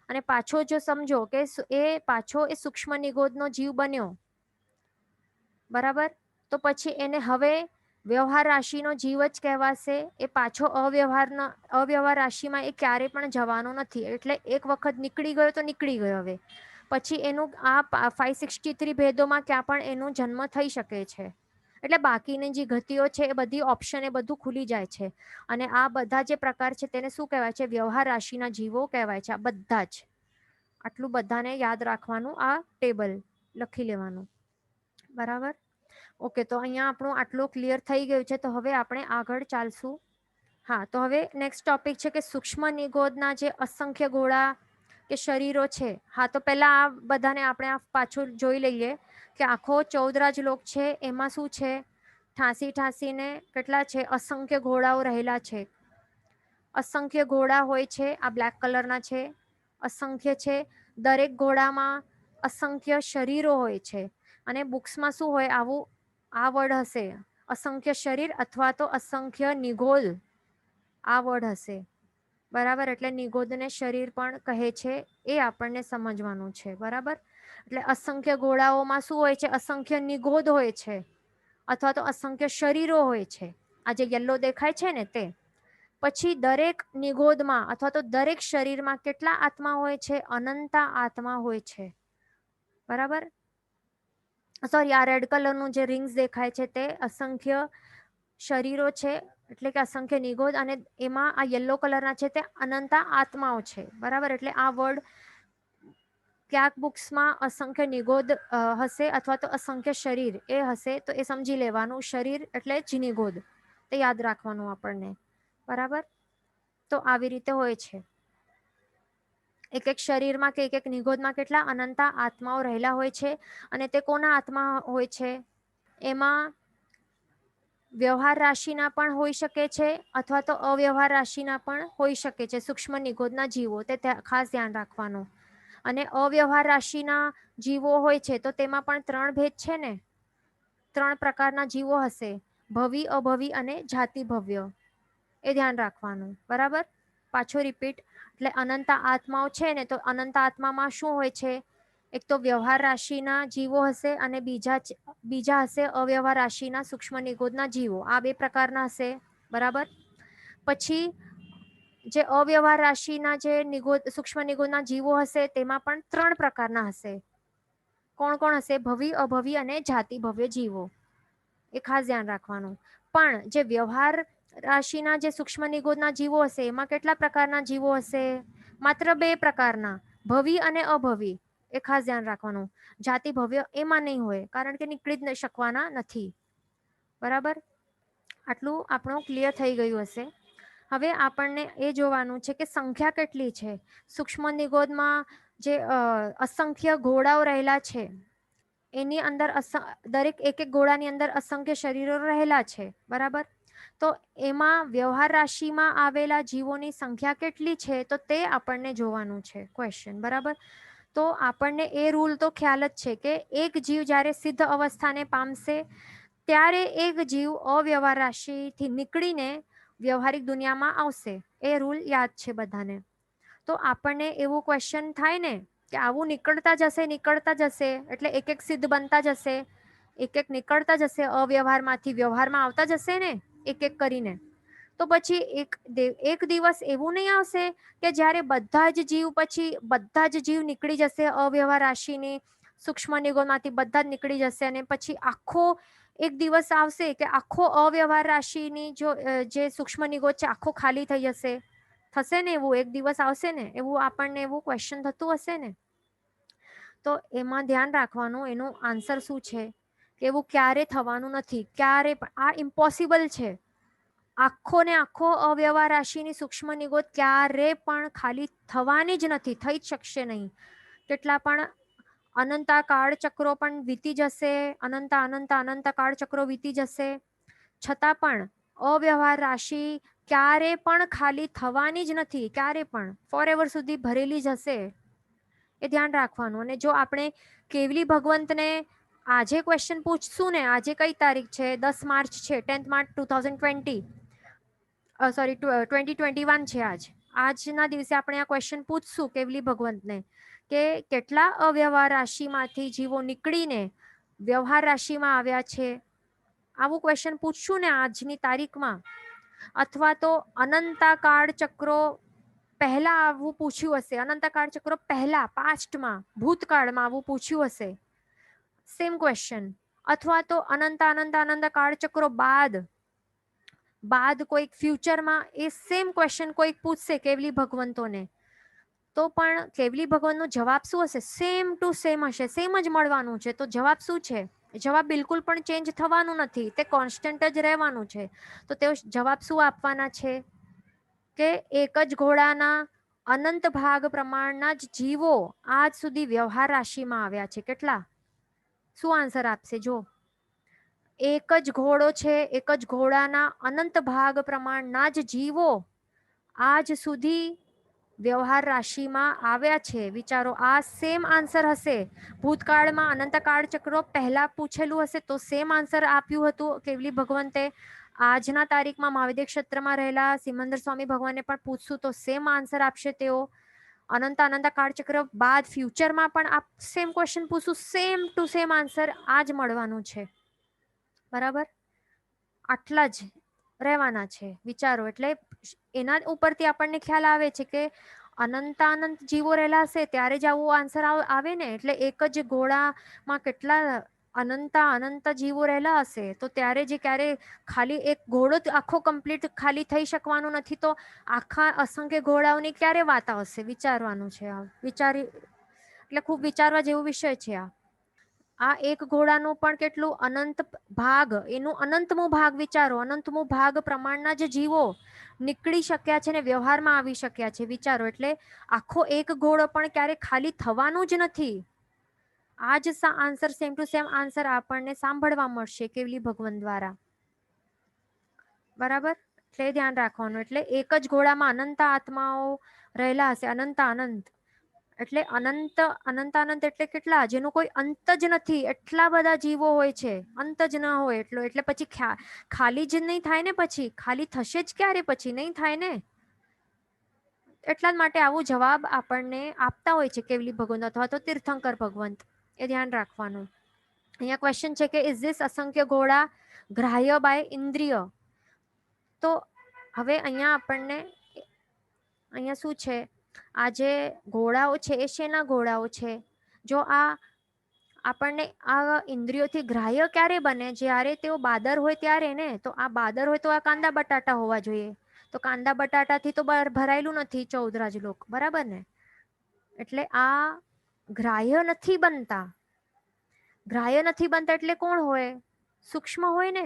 અને પાછો જો સમજો કે એ સૂક્ષ્મ નિગોદનો જીવ બન્યો, બરાબર, તો પછી એને હવે વ્યવહાર રાશિનો જીવ જ કહેવાશે. એ પાછો અવ્યવહાર રાશિમાં એ ક્યારે પણ જવાનો નથી. એટલે એક વખત નીકળી ગયો તો નીકળી ગયો. હવે પછી એનું આ 563 ભેદોમાં ક્યાં પણ એનો જન્મ થઈ શકે છે. એટલે બાકીની જે ગતિઓ છે એ બધી ઓપ્શન એ બધું ખુલી જાય છે. અને આ બધા જે પ્રકાર છે તેને શું કહેવાય છે? વ્યવહાર રાશિના જીવો કહેવાય છે. આ બધા જ. આટલું બધાને યાદ રાખવાનું. આ ટેબલ લખી લેવાનું. બરાબર? ઓકે, તો અહીંયા આપણું આટલું ક્લિયર થઈ ગયું છે. તો હવે આપણે આગળ ચાલશું. હા, તો હવે નેક્સ્ટ ટોપિક છે કે સૂક્ષ્મ નિગોદના જે અસંખ્ય ગોળા કે શરીરો છે. હા, તો પહેલા આ બધાને આપણે આ પાછું જોઈ લઈએ કે આખો 14 રાજલોક છે એમાં શું છે? ઠાંસીને કેટલા છે? અસંખ્ય ઘોડાઓ રહેલા છે. અસંખ્ય ઘોડા હોય છે. આ બ્લેક કલરના છે, અસંખ્ય છે. દરેક ઘોડામાં અસંખ્ય શરીરો હોય છે. અને બુક્સમાં શું હોય? આવું આ વર્ડ હશે, અસંખ્ય શરીર અથવા તો અસંખ્ય નિગોદ, આ વર્ડ હશે. બરાબર? એટલે નિગોદને શરીર પણ કહે છે. એ આપણને સમજવાનું છે. બરાબર? એટલે અસંખ્ય ઘોડાઓમાં શું હોય છે? અસંખ્ય નિગોદ હોય છે અથવા તો અસંખ્ય શરીરો હોય છે. આ જે યલો દેખાય છે ને તે. પછી દરેક નિગોદમાં અથવા તો દરેક શરીરમાં કેટલા આત્મા હોય છે? અનંતા આત્મા હોય છે. બરાબર. સોરી, આ રેડ કલરનું જે રિંગ્સ દેખાય છે તે અસંખ્ય શરીરો છે, એટલે કે અસંખ્ય નિગોદ, અને એમાં આ યલો કલરના છે તે અનંતા આત્માઓ છે. બરાબર. એટલે આ વર્ડ ક્યાંક બુક્સમાં અસંખ્ય નિગોદ હશે અથવા તો અસંખ્ય શરીર એ હશે, તો એ સમજી લેવાનું. શરીર એટલે જ નિગોદ, તે યાદ રાખવાનું આપણને. બરાબર. તો આવી રીતે હોય છે. એક એક શરીરમાં કે એક એક નિગોદમાં કેટલા અનંતા આત્માઓ રહેલા હોય છે. અને તે કોના આત્મા હોય છે? એમાં વ્યવહાર રાશિના પણ હોઈ શકે છે અથવા તો અવ્યવહાર રાશિના પણ હોઈ શકે છે. સૂક્ષ્મ નિગોદના જીવો, તે ખાસ ધ્યાન રાખવાનું. અને અવ્યવહાર રાશિના જીવો હોય છે તો તેમાં પણ 3 ભેદ છે ને. 3 પ્રકારના જીવો હશે: ભવી, અભવી અને જાતિ ભવ્ય. એ ધ્યાન રાખવાનું. બરાબર. પાછો રિપીટ. એટલે અનંતા આત્માઓ છે ને, તો અનંત આત્મામાં શું હોય છે? એક તો વ્યવહાર રાશિના જીવો હશે અને બીજા હશે અવ્યવહાર રાશિના સૂક્ષ્મ નિગોદના જીવો. આ 2 પ્રકારના હશે. બરાબર. પછી જે અવ્યવહાર રાશિના જે સૂક્ષ્મ નિગોદના જીવો હશે તેમાં પણ 3 પ્રકારના હશે. કોણ કોણ હશે? ભવી, અભવી અને જાતિ ભવ્ય જીવો. એ ખાસ ધ્યાન રાખવાનું. પણ જે વ્યવહાર રાશિના જે સૂક્ષ્મ નિગોદના જીવો હશે એમાં કેટલા પ્રકારના જીવો હશે? માત્ર 2 પ્રકારના, ભવી અને અભવી. એ ખાસ ધ્યાન રાખવાનું. જાતિ ભવ્ય એમાં નહીં હોય, કારણ કે નીકળી જ શકવાના નથી. બરાબર. આટલું આપણું ક્લિયર થઈ ગયું હશે. હવે આપણને એ જોવાનું છે કે સંખ્યા કેટલી છે. સૂક્ષ્મ નિગોદમાં જે અસંખ્ય ઘોડાઓ રહેલા છે એની અંદર દરેક એક એક ઘોડાની અંદર અસંખ્ય શરીરો રહેલા છે. બરાબર. તો એમાં વ્યવહાર રાશિમાં આવેલા જીવોની સંખ્યા કેટલી છે, તો તે આપણને જોવાનું છે ક્વેશ્ચન. બરાબર. તો આપણને એ રૂલ તો ખ્યાલ જ છે કે એક જીવ જ્યારે સિદ્ધ અવસ્થાને પામશે ત્યારે એક જીવ અવ્યવહાર રાશિથી નીકળીને વ્યવહારિક દુનિયામાં આવશે. એ રૂલ યાદ છે બધાને. તો આપણને એવું ક્વેશ્ચન થાય ને કે આવું નીકળતા જશે એટલે એક એક સિદ્ધ બનતા જશે, એક એક નીકળતા જશે, અવ્યવહારમાંથી વ્યવહારમાં આવતા જશે ને એક એક કરીને. તો પછી એક દિવસ એવું નહીં આવશે કે જ્યારે બધા જ જીવ નીકળી જશે અવ્યવહાર રાશિની સૂક્ષ્મ નિગોદમાંથી, બધા જ નીકળી જશે અને પછી આખો એક દિવસ આવશે કે આખો અવ્યવહાર રાશિની જે સૂક્ષ્મ નિગોદ છે આખો ખાલી થઈ જશે? થશે ને એવું? એક દિવસ આવશે ને એવું? આપણને એવું ક્વેશ્ચન થતું હશે ને. તો એમાં ધ્યાન રાખવાનું, એનું આન્સર શું છે કે એવું ક્યારે થવાનું નથી. ક્યારે પણ આ ઇમ્પોસિબલ છે. આખો ને આખો અવ્યવહાર રાશિની સૂક્ષ્મ નિગોદ ક્યારે પણ ખાલી થવાની જ નથી, થઈ જ શકશે નહીં. કેટલા પણ અનંતા કાળચક્રો પણ વીતી જશે, અનંતા કાળચક્રો વીતી જશે, છતાં પણ અવ્યવહાર રાશિ ક્યારે પણ ખાલી થવાની જ નથી. ક્યારે પણ ફોર એવર સુધી ભરેલી જ હશે. એ ધ્યાન રાખવાનું. અને જો આપણે કેવલી ભગવંતને આજે ક્વેશ્ચન પૂછશું ને, આજે કઈ તારીખ છે? 10 માર્ચ છે, 10th માર્ચ 2020, સોરી 2021 છે આજ. આજના દિવસે આપણે આ ક્વેશ્ચન પૂછશું કેવલી ભગવંતને કે કેટલા અવ્યવહાર રાશિમાંથી જીવો નીકળીને વ્યવહાર રાશિમાં આવ્યા છે. આવું ક્વેશ્ચન પૂછશું ને આજની તારીખમાં, અથવા તો અનંતા કાળ ચક્રો પહેલા આવું પૂછ્યું હશે, અનંતા કાળ ચક્રો પહેલા પાસ્ટમાં ભૂતકાળમાં આવું પૂછ્યું હશે સેમ ક્વેશ્ચન, અથવા તો અનંતા કાળચક્રો બાદ કોઈક ફ્યુચરમાં એ સેમ ક્વેશ્ચન કોઈક પૂછશે કેવલી ભગવંતોને, તો પણ કેવલી ભગવંતનો જવાબ શું હશે? સેમ ટુ સેમ હશે, સેમ જ મળવાનું છે. તો જવાબ શું છે? જવાબ બિલકુલ પણ ચેન્જ થવાનું નથી, તે કોન્સ્ટન્ટ જ રહેવાનું છે. તો તેઓ જવાબ શું આપવાના છે કે એક જ ઘોડાના અનંત ભાગ પ્રમાણના જ જીવો આજ સુધી વ્યવહાર રાશિમાં આવ્યા છે. કેટલા? શું આન્સર આપશે? જો એક જ ઘોડો છે, એક જ ઘોડાના અનંત ભાગ પ્રમાણના જ જીવો આજ સુધી વ્યવહાર રાશિમાં આવ્યા છે. વિચારો, આ સેમ આન્સર હશે. ભૂતકાળમાં અનંતકાળ ચક્રો પહેલા પૂછેલું હશે તો સેમ આન્સર આપ્યું હતું કેવલી ભગવંતે. આજના તારીખમાં મહાવિદ્ય ક્ષેત્રમાં રહેલા સિમંદર સ્વામી ભગવાનને પણ પૂછશું તો સેમ આન્સર આપશે તેઓ. અનંત કાળચક્ર બાદ ફ્યુચરમાં પણ આપ સેમ ક્વેશ્ચન પૂછું, સેમ ટુ સેમ આન્સર આ જ મળવાનું છે. બરાબર. આટલા જ રહેવાના છે વિચારો. એટલે એના ઉપરથી આપણને ખ્યાલ આવે છે કે અનંતાનંત જીવો રહેલા હશે ત્યારે જ આવો આન્સર આવે ને. એટલે એક જ ઘોડામાં કેટલા અનંત જીવો રહેલા હશે તો ત્યારે જે ક્યારે ખાલી એક ઘોડો જ આખો કમ્પ્લીટ ખાલી થઈ શકવાનો નથી, તો આખા અસંખ્ય ઘોડાઓની ક્યારે વાત આવશે? વિચારવાનું છે આ. એટલે ખૂબ વિચારવા જેવો વિષય છે આ. આ એક ઘોડાનું પણ કેટલું અનંત ભાગ, એનું અનંતમો ભાગ વિચારો. અનંતમો ભાગ પ્રમાણના જે જીવો નીકળી શક્યા છે ને વ્યવહારમાં આવી શક્યા છે વિચારો. એટલે આખો એક ઘોડો પણ ક્યારે ખાલી થવાનું જ નથી. આ જ answer, same to same answer આપણને સાંભળવા મળશે કેવલી ભગવાન દ્વારા. બરાબર? એટલે ધ્યાન રાખવાનું. એટલે એક જ ઘોડામાં અનંત આત્માઓ રહેલા હશે. અનંત એટલે અનંત એટલે કેટલા? જેનું કોઈ અંત જ નથી. એટલા બધા જીવો હોય છે, અંત જ ન હોય એટલો. એટલે પછી ખાલી જ નહીં થાય ને. પછી ખાલી થશે જ ક્યારે? પછી નહીં થાય ને. એટલા જ માટે આવું જવાબ આપણને આપતા હોય છે કેવલી ભગવંત અથવા તો તીર્થંકર ભગવંત. એ ધ્યાન રાખવાનું. અહીંયા ક્વેશ્ચન છે કે ઇઝ ધીસ અસંખ્ય ઘોડા ગ્રાહ્ય બાય ઇન્દ્રિય? તો હવે અહીંયા શું છે? આ જે ઘોડાઓ છે એ શેના ઘોડાઓ છે? જો આ આપણને આ ઇન્દ્રિયોથી ગ્રાહ્ય ક્યારે બને? જ્યારે તેઓ બાદર હોય ત્યારે ને. તો આ બાદર હોય તો આ કાંદા બટાટા હોવા જોઈએ. તો કાંદા બટાટાથી તો ભરાયેલું નથી 14 રાજલોક, બરાબર ને? એટલે આ ગ્રાહ્ય નથી બનતા. ગ્રાહ્ય નથી બનતા એટલે કોણ હોય? સૂક્ષ્મ હોય ને.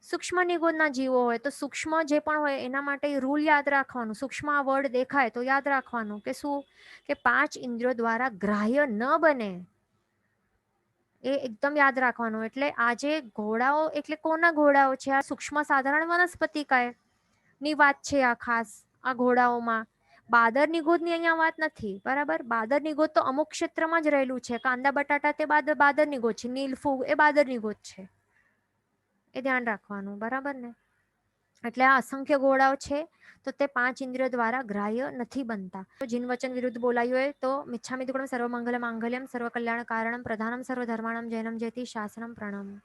સૂક્ષ્મ નિગુણના જીવો હોય. તો સૂક્ષ્મ જે પણ હોય એના માટે રૂલ યાદ રાખવાનું. સૂક્ષ્મ આ વર્ડ દેખાય તો યાદ રાખવાનું કે શું? કે 5 ઇન્દ્રિયો દ્વારા ગ્રાહ્ય ન બને. એ એકદમ યાદ રાખવાનું. એટલે આ જે ઘોડાઓ એટલે કોના ઘોડાઓ છે? આ સૂક્ષ્મ સાધારણ વનસ્પતિકાય ની વાત છે આ ખાસ. આ ઘોડાઓમાં બાદર નિગોદની અહીંયા વાત નથી. બરાબર? બાદર નિગોદ તો અમુક ક્ષેત્રમાં જ રહેલું છે. કાંદા બટાટા તે બાદર નિગોદ છે. નીલ ફૂગ એ બાદર નિગોદ છે. એ ધ્યાન રાખવાનું. બરાબર ને? એટલે આ અસંખ્ય ઘોડાઓ છે તો તે 5 ઇન્દ્રિયો દ્વારા ગ્રાહ્ય નથી બનતા. તો જીન વચન વિરુદ્ધ બોલાયું હોય તો મિચ્છામિ દુક્કડમ સર્વ મંગલ માંગલ્યમ સર્વ કલ્યાણ કારણમ પ્રધાનમ સર્વ ધર્માણમ જૈનમ જયતિ શાસનમ પ્રણમ.